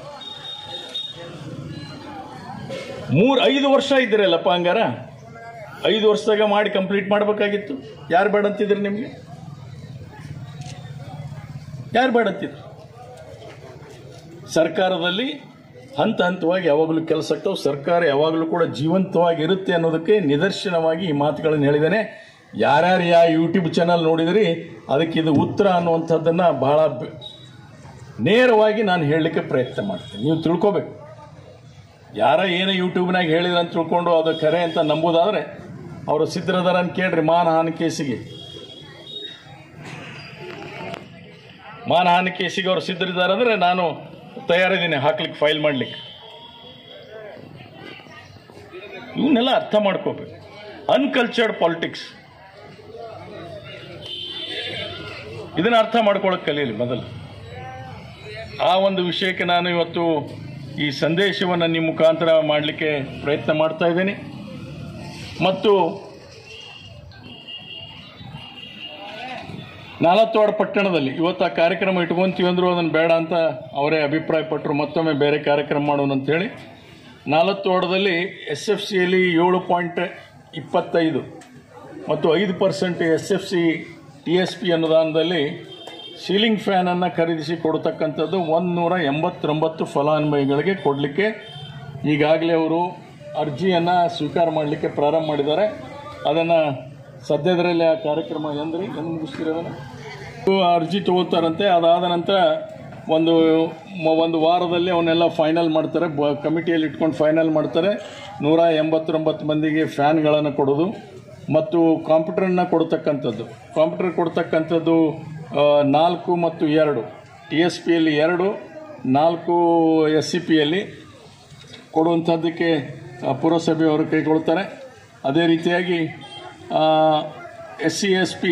5 ವರ್ಷ ಇದ್ದೀರಲ್ಲಪ್ಪ, ಹಂಗಾರ 5 ವರ್ಷದಾಗ ಮಾಡಿ ಕಂಪ್ಲೀಟ್ ಮಾಡಬೇಕಾಗಿತ್ತು. ಯಾರು ಬೇಡ ಅಂತಿದ್ರಿ? ನಿಮಗೆ ಯಾರು ಬೇಡ ಅಂತಿದ್ರು? ಸರ್ಕಾರದಲ್ಲಿ ಹಂತ ಹಂತವಾಗಿ ಯಾವಾಗಲೂ ಕೆಲಸ ಆಗ್ತಾವೆ. ಸರ್ಕಾರ ಯಾವಾಗಲೂ ಕೂಡ ಜೀವಂತವಾಗಿರುತ್ತೆ ಅನ್ನೋದಕ್ಕೆ ನಿದರ್ಶನವಾಗಿ ಈ ಮಾತುಗಳನ್ನು ಹೇಳಿದ್ದೇನೆ. ಯಾರ್ಯಾರು ಯೂಟ್ಯೂಬ್ ಚಾನಲ್ ನೋಡಿದ್ರಿ ಅದಕ್ಕೆ ಇದು ಉತ್ತರ ಅನ್ನುವಂಥದ್ದನ್ನು ಬಹಳ ನೇರವಾಗಿ ನಾನು ಹೇಳಲಿಕ್ಕೆ ಪ್ರಯತ್ನ ಮಾಡ್ತೀನಿ. ನೀವು ತಿಳ್ಕೊಬೇಕು. ಏನೋ ಯೂಟ್ಯೂಬ್ನಾಗ ಹೇಳಿದ್ರೆ ಅಂತ ತಿಳ್ಕೊಂಡು ಅದು ಖರೆ ಅಂತ ನಂಬೋದಾದರೆ ಅವರು ಸಿದ್ಧರದಾರ ಅಂತ ಕೇಳ್ರಿ. ಮಾನಹಾನಿ ಕೇಸಿಗೆ ಅವರು ಸಿದ್ಧರಿದ್ದಾರೆ ಅಂದರೆ ನಾನು ತಯಾರಿದ್ದೀನಿ ಹಾಕ್ಲಿಕ್ಕೆ, ಫೈಲ್ ಮಾಡಲಿಕ್ಕೆ. ಇವನ್ನೆಲ್ಲ ಅರ್ಥ ಮಾಡ್ಕೋಬೇಕು. ಅನ್ಕಲ್ಚರ್ಡ್ ಪಾಲಿಟಿಕ್ಸ್, ಇದನ್ನು ಅರ್ಥ ಮಾಡ್ಕೊಳ್ಳೋಕೆ ಕಲೀಲಿ ಮೊದಲು. ಆ ಒಂದು ವಿಷಯಕ್ಕೆ ನಾನು ಇವತ್ತು ಈ ಸಂದೇಶವನ್ನು ನಿಮ್ಮ ಮುಖಾಂತರ ಮಾಡಲಿಕ್ಕೆ ಪ್ರಯತ್ನ ಮಾಡ್ತಾ ಇದ್ದೀನಿ. ಮತ್ತು ನಾಲತ್ವಾಡ ಪಟ್ಟಣದಲ್ಲಿ ಇವತ್ತು ಆ ಕಾರ್ಯಕ್ರಮ ಇಟ್ಕೊಂತೀವಿ ಅಂದರು ಅದನ್ನು ಬೇಡ ಅಂತ ಅವರೇ ಅಭಿಪ್ರಾಯಪಟ್ಟರು. ಮತ್ತೊಮ್ಮೆ ಬೇರೆ ಕಾರ್ಯಕ್ರಮ ಮಾಡೋಣ ಅಂಥೇಳಿ 4 ವಾರ್ಡ್ದಲ್ಲಿ SFCಯಲ್ಲಿ 7.25 ಮತ್ತು 5% SFC TSP ಅನುದಾನದಲ್ಲಿ ಸೀಲಿಂಗ್ ಫ್ಯಾನನ್ನು ಖರೀದಿಸಿ ಕೊಡತಕ್ಕಂಥದ್ದು 189 ಫಲಾನುಭವಿಗಳಿಗೆ ಕೊಡಲಿಕ್ಕೆ ಈಗಾಗಲೇ ಅವರು ಅರ್ಜಿಯನ್ನು ಸ್ವೀಕಾರ ಮಾಡಲಿಕ್ಕೆ ಪ್ರಾರಂಭ ಮಾಡಿದ್ದಾರೆ. ಅದನ್ನು ಸದ್ಯದರಲ್ಲಿ ಆ ಕಾರ್ಯಕ್ರಮ ಎಂದು ಮುಗಿಸ್ತಿರೋದನ್ನು ಅರ್ಜಿ ತಗೋತಾರಂತೆ. ಅದಾದ ನಂತರ ಒಂದು ವಾರದಲ್ಲಿ ಅವನ್ನೆಲ್ಲ ಫೈನಲ್ ಮಾಡ್ತಾರೆ, ಕಮಿಟಿಯಲ್ಲಿ ಇಟ್ಕೊಂಡು ಫೈನಲ್ ಮಾಡ್ತಾರೆ. 189 ಮಂದಿಗೆ ಫ್ಯಾನ್ಗಳನ್ನು ಕೊಡೋದು ಮತ್ತು ಕಂಪ್ಯೂಟರನ್ನು ಕೊಡ್ತಕ್ಕಂಥದ್ದು. ಕಂಪ್ಯೂಟರ್ ಕೊಡ್ತಕ್ಕಂಥದ್ದು 4 ಮತ್ತು 2 TSPಯಲ್ಲಿ 2, 4 SCPಯಲ್ಲಿ ಕೊಡುವಂಥದ್ದಕ್ಕೆ ಪುರಸಭೆಯವರು ಕೈಗೊಳ್ತಾರೆ. ಅದೇ ರೀತಿಯಾಗಿ SC/ST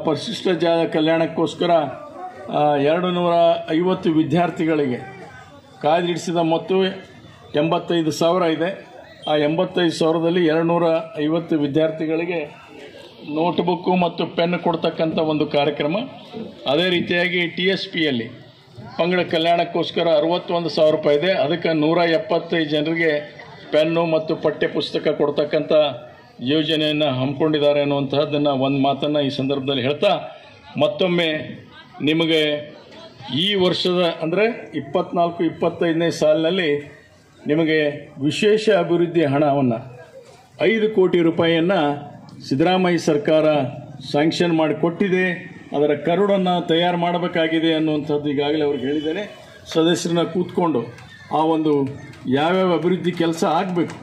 ಪರಿಶಿಷ್ಟ ಕಲ್ಯಾಣಕ್ಕೋಸ್ಕರ 250 ವಿದ್ಯಾರ್ಥಿಗಳಿಗೆ ಕಾಯ್ದಿರಿಸಿದ ಮೊತ್ತ 85,000 ಇದೆ. ಆ 85,000ದಲ್ಲಿ 250 ವಿದ್ಯಾರ್ಥಿಗಳಿಗೆ ನೋಟ್ಬುಕ್ಕು ಮತ್ತು ಪೆನ್ ಕೊಡ್ತಕ್ಕಂಥ ಒಂದು ಕಾರ್ಯಕ್ರಮ. ಅದೇ ರೀತಿಯಾಗಿ TSPಯಲ್ಲಿ ಪಂಗಡ ಕಲ್ಯಾಣಕ್ಕೋಸ್ಕರ 61,000 ರೂಪಾಯಿ ಇದೆ. ಅದಕ್ಕೆ 175 ಜನರಿಗೆ ಪೆನ್ನು ಮತ್ತು ಪಠ್ಯ ಪುಸ್ತಕ ಕೊಡ್ತಕ್ಕಂಥ ಯೋಜನೆಯನ್ನು ಹಮ್ಮಿಕೊಂಡಿದ್ದಾರೆ ಅನ್ನುವಂತಹದ್ದನ್ನು ಒಂದು ಮಾತನ್ನು ಈ ಸಂದರ್ಭದಲ್ಲಿ ಹೇಳ್ತಾ, ಮತ್ತೊಮ್ಮೆ ನಿಮಗೆ ಈ ವರ್ಷದ ಅಂದರೆ 24-25ನೇ ಸಾಲಿನಲ್ಲಿ ನಿಮಗೆ ವಿಶೇಷ ಅಭಿವೃದ್ಧಿ ಹಣವನ್ನು 5 ಕೋಟಿ ರೂಪಾಯಿಯನ್ನು ಸಿದ್ದರಾಮಯ್ಯ ಸರ್ಕಾರ ಸ್ಯಾಂಕ್ಷನ್ ಮಾಡಿಕೊಟ್ಟಿದೆ. ಅದರ ಕರಡನ್ನು ತಯಾರು ಮಾಡಬೇಕಾಗಿದೆ ಅನ್ನುವಂಥದ್ದು ಈಗಾಗಲೇ ಅವ್ರಿಗೆ ಹೇಳಿದ್ದೇನೆ. ಸದಸ್ಯರನ್ನ ಕೂತ್ಕೊಂಡು ಆ ಒಂದು ಯಾವ್ಯಾವ ಅಭಿವೃದ್ಧಿ ಕೆಲಸ ಆಗಬೇಕು,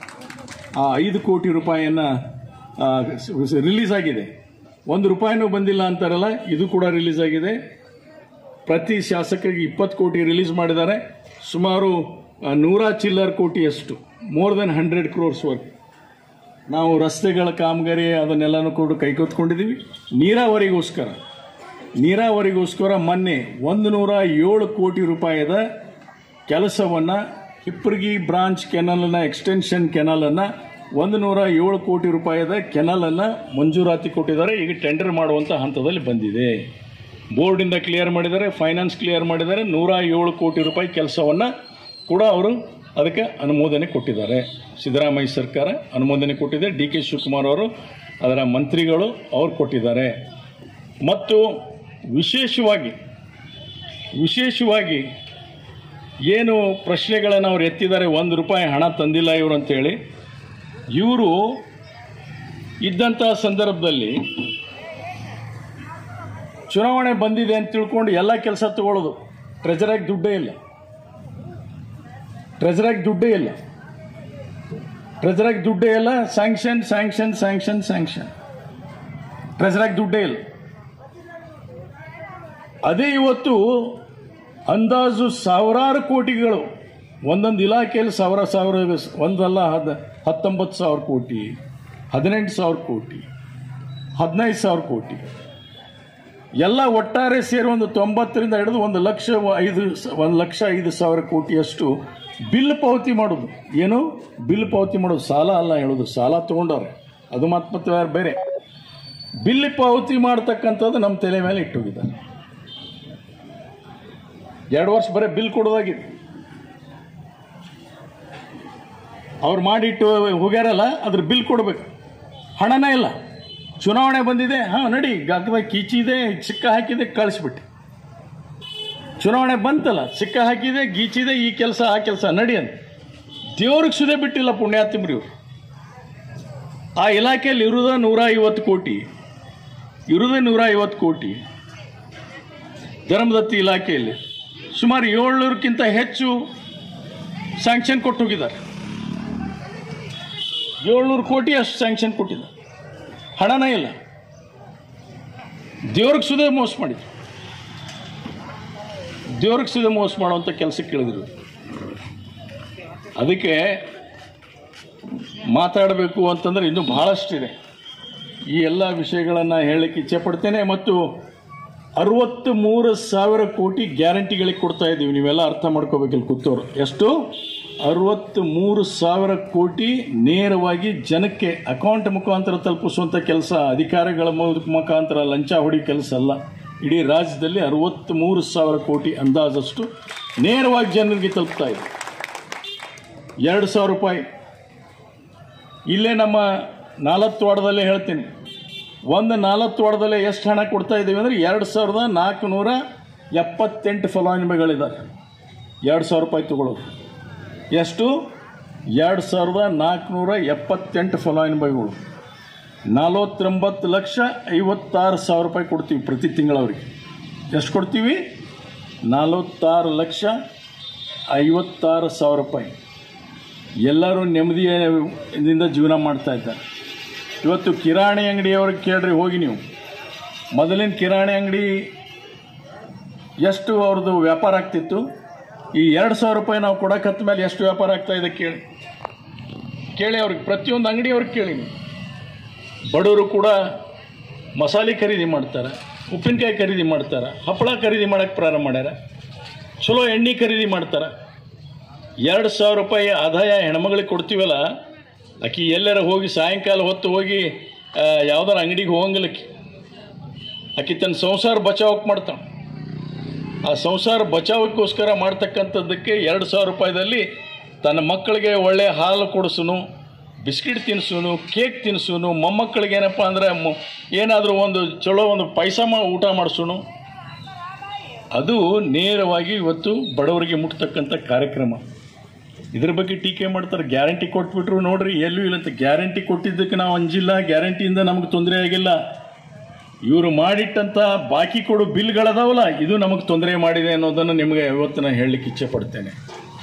ಆ 5 ಕೋಟಿ ರೂಪಾಯಿಯನ್ನು ರಿಲೀಸ್ ಆಗಿದೆ. 1 ರೂಪಾಯಿನೂ ಬಂದಿಲ್ಲ ಅಂತಾರಲ್ಲ, ಇದು ಕೂಡ ರಿಲೀಸ್ ಆಗಿದೆ. ಪ್ರತಿ ಶಾಸಕರಿಗೆ 20 ಕೋಟಿ ರಿಲೀಸ್ ಮಾಡಿದ್ದಾರೆ. ಸುಮಾರು 100 ಚಿಲ್ಲರ್ ಕೋಟಿಯಷ್ಟು, ಮೋರ್ ದೆನ್ 100 crores ವರ್ಕ್ ನಾವು ರಸ್ತೆಗಳ ಕಾಮಗಾರಿ ಅದನ್ನೆಲ್ಲನೂ ಕೂಡ ಕೈಗೆತ್ತಿಕೊಂಡಿದ್ದೀವಿ. ನೀರಾವರಿಗೋಸ್ಕರ ಮೊನ್ನೆ 107 ಕೋಟಿ ರೂಪಾಯಿದ ಕೆಲಸವನ್ನು ಹಿಪ್ಪರಗಿ ಬ್ರಾಂಚ್ ಕೆನಲನ್ನು ಎಕ್ಸ್ಟೆನ್ಷನ್ ಕೆನಲನ್ನು 107 ಕೋಟಿ ರೂಪಾಯಿದ ಕೆನಲನ್ನು ಮಂಜೂರಾತಿ ಕೊಟ್ಟಿದ್ದಾರೆ. ಈಗ ಟೆಂಡರ್ ಮಾಡುವಂಥ ಹಂತದಲ್ಲಿ ಬಂದಿದೆ. ಬೋರ್ಡಿಂದ ಕ್ಲಿಯರ್ ಮಾಡಿದ್ದಾರೆ, ಫೈನಾನ್ಸ್ ಕ್ಲಿಯರ್ ಮಾಡಿದ್ದಾರೆ. 107 ಕೋಟಿ ರೂಪಾಯಿ ಕೆಲಸವನ್ನು ಕೂಡ ಅವರು ಅದಕ್ಕೆ ಅನುಮೋದನೆ ಕೊಟ್ಟಿದ್ದಾರೆ. ಸಿದ್ದರಾಮಯ್ಯ ಸರ್ಕಾರ ಅನುಮೋದನೆ ಕೊಟ್ಟಿದೆ. DK ಶಿವಕುಮಾರ್ ಅವರು ಅದರ ಮಂತ್ರಿಗಳು ಅವರು ಕೊಟ್ಟಿದ್ದಾರೆ. ಮತ್ತು ವಿಶೇಷವಾಗಿ ಏನು ಪ್ರಶ್ನೆಗಳನ್ನು ಅವ್ರು ಎತ್ತಿದ್ದಾರೆ, 1 ರೂಪಾಯಿ ಹಣ ತಂದಿಲ್ಲ ಇವರು ಅಂತೇಳಿ. ಇವರು ಇದ್ದಂಥ ಸಂದರ್ಭದಲ್ಲಿ ಚುನಾವಣೆ ಬಂದಿದೆ ಅಂತ ತಿಳ್ಕೊಂಡು ಎಲ್ಲ ಕೆಲಸ ತಗೊಳ್ಳೋದು. ಟ್ರೆಜರಾಗಿ ದುಡ್ಡೇ ಇಲ್ಲ. ಸ್ಯಾಂಕ್ಷನ್ ಟ್ರೆಜರಾಗಿ ದುಡ್ಡೇ ಇಲ್ಲ. ಅದೇ ಇವತ್ತು ಅಂದಾಜು ಸಾವಿರಾರು ಕೋಟಿಗಳು ಒಂದೊಂದು ಇಲಾಖೆಯಲ್ಲಿ ಸಾವಿರ ಒಂದಲ್ಲ 19,000 ಕೋಟಿ, 18,000 ಕೋಟಿ, 15,000 ಕೋಟಿ ಎಲ್ಲ ಒಟ್ಟಾರೆ ಸೇರಿ ಒಂದು 90ರಿಂದ ಹಿಡಿದು 1,05,000 ಕೋಟಿಯಷ್ಟು ಬಿಲ್ ಪಾವತಿ ಮಾಡೋದು. ಏನು ಬಿಲ್ ಪಾವತಿ ಮಾಡೋದು? ಸಾಲ ಅಲ್ಲ ಹೇಳೋದು, ಸಾಲ ತೊಗೊಂಡವ್ರೆ, ಅದು ಮತ್ತೆ ಬೇರೆ. ಬಿಲ್ ಪಾವತಿ ಮಾಡ್ತಕ್ಕಂಥದ್ದು ನಮ್ಮ ತಲೆ ಮೇಲೆ ಇಟ್ಟೋಗಿದ್ದಾರೆ. 2 ವರ್ಷ ಬರೀ ಬಿಲ್ ಕೊಡೋದಾಗಿದೆ. ಅವ್ರು ಮಾಡಿಟ್ಟು ಹೋಗ್ಯಾರಲ್ಲ, ಅದ್ರ ಬಿಲ್ ಕೊಡಬೇಕು. ಹಣನೇ ಇಲ್ಲ. ಚುನಾವಣೆ ಬಂದಿದೆ, ನಡಿ ಗಾಕದಾಗ ಕೀಚಿದೆ, ಸಿಕ್ಕ ಹಾಕಿದೆ, ಕಳಿಸ್ಬಿಟ್ಟು. ಚುನಾವಣೆ ಬಂತಲ್ಲ, ಸಿಕ್ಕ ಹಾಕಿದೆ, ಗೀಚಿದೆ, ಈ ಕೆಲಸ ಆ ಕೆಲಸ ನಡಿ ಅಂತ ದೇವ್ರಿಗೆ ಸುದೇ ಬಿಟ್ಟಿಲ್ಲ ಪುಣ್ಯಾತಿಮ್ರಿ ಇವರು. ಆ ಇಲಾಖೆಯಲ್ಲಿ ಇರೋದ 150 ಕೋಟಿ. ಧರ್ಮದತ್ತಿ ಇಲಾಖೆಯಲ್ಲಿ ಸುಮಾರು 700ಕ್ಕಿಂತ ಹೆಚ್ಚು ಸ್ಯಾಂಕ್ಷನ್ ಕೊಟ್ಟು ಹೋಗಿದ್ದಾರೆ. 700 ಕೋಟಿ ಅಷ್ಟು ಸ್ಯಾಂಕ್ಷನ್ ಕೊಟ್ಟಿದ್ದಾರೆ. ಹಣನೇ ಇಲ್ಲ. ದೇವ್ರಿಗೆ ಸುದೇ ಮೋಸ ಮಾಡಿದ್ರು. ಮಾಡುವಂಥ ಕೆಲಸಕ್ಕೆ ಇಳಿದ್ರು. ಅದಕ್ಕೆ ಮಾತಾಡಬೇಕು ಅಂತಂದರೆ ಇನ್ನೂ ಬಹಳಷ್ಟಿದೆ. ಈ ಎಲ್ಲ ವಿಷಯಗಳನ್ನು ಹೇಳಲಿಕ್ಕೆ ಇಚ್ಛೆ ಪಡ್ತೇನೆ. ಮತ್ತು 63,000 ಕೋಟಿ ಗ್ಯಾರಂಟಿಗಳಿಗೆ ಕೊಡ್ತಾ ಇದ್ದೀವಿ. ನೀವೆಲ್ಲ ಅರ್ಥ ಮಾಡ್ಕೋಬೇಕಿಲ್ಲ ಕೂತವ್ರು. ಎಷ್ಟು? 63,000 ಕೋಟಿ ನೇರವಾಗಿ ಜನಕ್ಕೆ ಅಕೌಂಟ್ ಮುಖಾಂತರ ತಲುಪಿಸುವಂಥ ಕೆಲಸ. ಅಧಿಕಾರಿಗಳ ಮುಖಾಂತರ ಲಂಚ ಹೊಡಿ ಕೆಲಸ ಅಲ್ಲ. ಇಡೀ ರಾಜ್ಯದಲ್ಲಿ 63,000 ಕೋಟಿ ಅಂದಾಜಷ್ಟು ನೇರವಾಗಿ ಜನರಿಗೆ ತಲುಪ್ತಾ ಇದೆ. 2,000 ರೂಪಾಯಿ. ಇಲ್ಲೇ ನಮ್ಮ 4 ವಾರ್ಡ್ದಲ್ಲೇ ಹೇಳ್ತೀನಿ, ಒಂದು 4 ವಾರ್ಡ್ದಲ್ಲೇ ಎಷ್ಟು ಹಣ ಕೊಡ್ತಾ ಇದ್ದೀವಿ ಅಂದರೆ 2,478 ಫಲಾನುಭವಿಗಳಿದ್ದಾರೆ. 2,000 ರೂಪಾಯಿ ತಗೊಳ್ಳೋದು ಎಷ್ಟು? 2,478 ಫಲಾನುಭವಿಗಳು. 49,56,000 ರೂಪಾಯಿ ಕೊಡ್ತೀವಿ ಪ್ರತಿ ತಿಂಗಳವ್ರಿಗೆ. ಎಷ್ಟು ಕೊಡ್ತೀವಿ? 46,56,000 ರೂಪಾಯಿ. ಎಲ್ಲರೂ ನೆಮ್ಮದಿಯಿಂದ ಜೀವನ ಮಾಡ್ತಾ ಇದ್ದಾರೆ. ಇವತ್ತು ಕಿರಾಣಿ ಅಂಗಡಿಯವ್ರಿಗೆ ಕೇಳ್ರಿ ಹೋಗಿ ನೀವು, ಮೊದಲಿನ ಕಿರಾಣಿ ಅಂಗಡಿ ಎಷ್ಟು ಅವ್ರದ್ದು ವ್ಯಾಪಾರ ಆಗ್ತಿತ್ತು, ಈ 2,000 ರೂಪಾಯಿ ನಾವು ಕೊಡೋಕತ್ತ ಮೇಲೆ ಎಷ್ಟು ವ್ಯಾಪಾರ ಆಗ್ತಾ ಇದೆ ಕೇಳಿ ಅವ್ರಿಗೆ, ಪ್ರತಿಯೊಂದು ಅಂಗಡಿಯವ್ರಿಗೆ ಕೇಳಿ ನೀವು. ಬಡವರು ಕೂಡ ಮಸಾಲೆ ಖರೀದಿ ಮಾಡ್ತಾರೆ, ಉಪ್ಪಿನಕಾಯಿ ಖರೀದಿ ಮಾಡ್ತಾರೆ, ಹಪ್ಪಳ ಖರೀದಿ ಮಾಡೋಕ್ಕೆ ಪ್ರಾರಂಭ ಮಾಡ್ಯಾರ, ಚಲೋ ಎಣ್ಣೆ ಖರೀದಿ ಮಾಡ್ತಾರೆ. 2,000 ರೂಪಾಯಿ ಆದಾಯ ಹೆಣ್ಮಗಳಿಗೆ ಕೊಡ್ತೀವಲ್ಲ, ಆಕಿ ಎಲ್ಲರ ಹೋಗಿ ಸಾಯಂಕಾಲ ಹೊತ್ತು ಹೋಗಿ ಯಾವ್ದಾರ ಅಂಗಡಿಗೆ ಹೋಗಂಗಿಲ್ಲ. ಆಕಿ ತನ್ನ ಸಂಸಾರ ಬಚಾವಕ್ಕೆ ಮಾಡ್ತಾಳೆ. ಆ ಸಂಸಾರ ಬಚಾವಕ್ಕೋಸ್ಕರ ಮಾಡ್ತಕ್ಕಂಥದ್ದಕ್ಕೆ 2,000 ರೂಪಾಯಿದಲ್ಲಿ ತನ್ನ ಮಕ್ಕಳಿಗೆ ಒಳ್ಳೆ ಹಾಲು ಕೊಡಿಸೋನು, ಬಿಸ್ಕಿಟ್ ತಿನ್ನಿಸೋನು, ಕೇಕ್ ತಿನ್ನಿಸೋನು, ಮೊಮ್ಮಕ್ಕಳಿಗೆ ಏನಪ್ಪ ಅಂದರೆ ಏನಾದರೂ ಒಂದು ಚಲೋ ಒಂದು ಪಾಯಸ ಊಟ ಮಾಡಿಸೋನು. ಅದು ನೇರವಾಗಿ ಇವತ್ತು ಬಡವರಿಗೆ ಮುಟ್ತಕ್ಕಂಥ ಕಾರ್ಯಕ್ರಮ. ಇದ್ರ ಬಗ್ಗೆ ಟೀಕೆ ಮಾಡ್ತಾರೆ. ಗ್ಯಾರಂಟಿ ಕೊಟ್ಬಿಟ್ರು ನೋಡ್ರಿ ಎಲ್ಲೂ ಇಲ್ಲಂತ. ಗ್ಯಾರಂಟಿ ಕೊಟ್ಟಿದ್ದಕ್ಕೆ ನಾವು ಅಂಜಿಲ್ಲ, ಗ್ಯಾರಂಟಿಯಿಂದ ನಮಗೆ ತೊಂದರೆ ಆಗಿಲ್ಲ. ಇವರು ಮಾಡಿಟ್ಟಂಥ ಬಾಕಿ ಕೊಡು ಬಿಲ್ಗಳದಾವಲ್ಲ, ಇದು ನಮಗೆ ತೊಂದರೆ ಮಾಡಿದೆ ಅನ್ನೋದನ್ನು ನಿಮಗೆ ಇವತ್ತು ನಾನು ಹೇಳಲಿಕ್ಕೆ ಇಚ್ಛೆ ಪಡ್ತೇನೆ.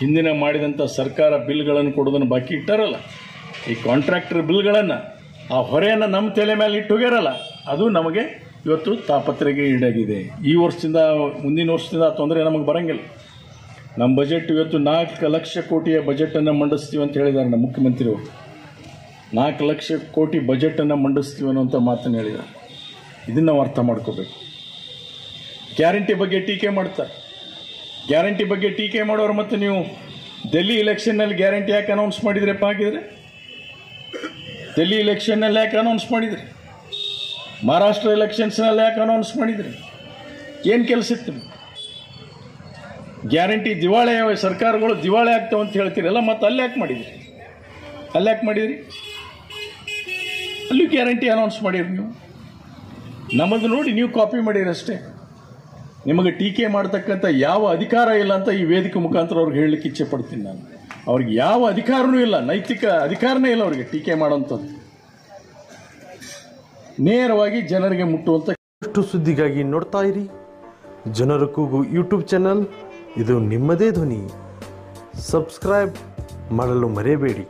ಹಿಂದಿನ ಮಾಡಿದಂಥ ಸರ್ಕಾರ ಬಿಲ್ಗಳನ್ನು ಕೊಡೋದನ್ನು ಬಾಕಿ ಇಟ್ಟಾರಲ್ಲ, ಈ ಕಾಂಟ್ರಾಕ್ಟರ್ ಬಿಲ್ಗಳನ್ನು, ಆ ಹೊರೆಯನ್ನು ನಮ್ಮ ತಲೆ ಮೇಲೆ ಇಟ್ಟು ಹೋಗ್ಯಾರಲ್ಲ, ಅದು ನಮಗೆ ಇವತ್ತು ತಾಪತ್ರೆಗೆ ಈಡಾಗಿದೆ. ಈ ವರ್ಷದಿಂದ ಮುಂದಿನ ವರ್ಷದಿಂದ ಆ ತೊಂದರೆ ನಮಗೆ ಬರೋಂಗಿಲ್ಲ. ನಮ್ಮ ಬಜೆಟ್ ಇವತ್ತು 4 ಲಕ್ಷ ಕೋಟಿಯ ಬಜೆಟನ್ನು ಮಂಡಿಸ್ತೀವಿ ಅಂತ ಹೇಳಿದ್ದಾರೆ ನಮ್ಮ ಮುಖ್ಯಮಂತ್ರಿಯವರು. 4 ಲಕ್ಷ ಕೋಟಿ ಬಜೆಟನ್ನು ಮಂಡಿಸ್ತೀವಿ ಅನ್ನೋಂಥ ಮಾತನ್ನು ಹೇಳಿದ್ದಾರೆ. ಇದನ್ನು ನಾವು ಅರ್ಥ ಮಾಡ್ಕೋಬೇಕು. ಗ್ಯಾರಂಟಿ ಬಗ್ಗೆ ಟೀಕೆ ಮಾಡ್ತಾರೆ. ಗ್ಯಾರಂಟಿ ಬಗ್ಗೆ ಟೀಕೆ ಮಾಡೋರು ಮತ್ತು ನೀವು ಡೆಲ್ಲಿ ಇಲೆಕ್ಷನ್ನಲ್ಲಿ ಗ್ಯಾರಂಟಿ ಯಾಕೆ ಅನೌನ್ಸ್ ಮಾಡಿದ್ರಪ್ಪ ಹಾಕಿದರೆ? ಡೆಲ್ಲಿ ಇಲೆಕ್ಷನ್ನಲ್ಲಿ ಯಾಕೆ ಅನೌನ್ಸ್ ಮಾಡಿದ್ರಿ? ಮಹಾರಾಷ್ಟ್ರ ಎಲೆಕ್ಷನ್ಸ್ನಲ್ಲಿ ಯಾಕೆ ಅನೌನ್ಸ್ ಮಾಡಿದ್ರಿ? ಏನು ಕೆಲಸ ಇತ್ತು? ಗ್ಯಾರಂಟಿ ದಿವಾಳಿ ಸರ್ಕಾರಗಳು ದಿವಾಳಿ ಆಗ್ತಾವೆ ಅಂತ ಹೇಳ್ತೀರಲ್ಲ, ಮತ್ತು ಅಲ್ಲಿ ಯಾಕೆ ಮಾಡಿದ್ರಿ? ಅಲ್ಲೂ ಗ್ಯಾರಂಟಿ ಅನೌನ್ಸ್ ಮಾಡಿರಿ ನೀವು. ನಮ್ಮದು ನೋಡಿ ನೀವು ಕಾಪಿ ಮಾಡಿರಿ ಅಷ್ಟೇ. ನಿಮಗೆ ಟೀಕೆ ಮಾಡ್ತಕ್ಕಂಥ ಯಾವ ಅಧಿಕಾರ ಇಲ್ಲ ಅಂತ ಈ ವೇದಿಕೆ ಮುಖಾಂತರ ಅವ್ರಿಗೆ ಹೇಳಲಿಕ್ಕೆ ಇಚ್ಛೆ ಪಡ್ತೀನಿ ನಾನು. ಅವ್ರಿಗೆ ಯಾವ ಅಧಿಕಾರನೂ ಇಲ್ಲ, ನೈತಿಕ ಅಧಿಕಾರನೇ ಇಲ್ಲ ಅವ್ರಿಗೆ ಟೀಕೆ ಮಾಡೋಂಥದ್ದು. ನೇರವಾಗಿ ಜನರಿಗೆ ಮುಟ್ಟುವಂಥ ಸುದ್ದಿಗಾಗಿ ನೋಡ್ತಾ ಇರಿ ಜನರ ಕೂಗು ಯೂಟ್ಯೂಬ್ ಚಾನಲ್. ಇದು ನಿಮ್ಮದೇ ಧ್ವನಿ. ಸಬ್ಸ್ಕ್ರೈಬ್ ಮಾಡಲು ಮರೆಯಬೇಡಿ.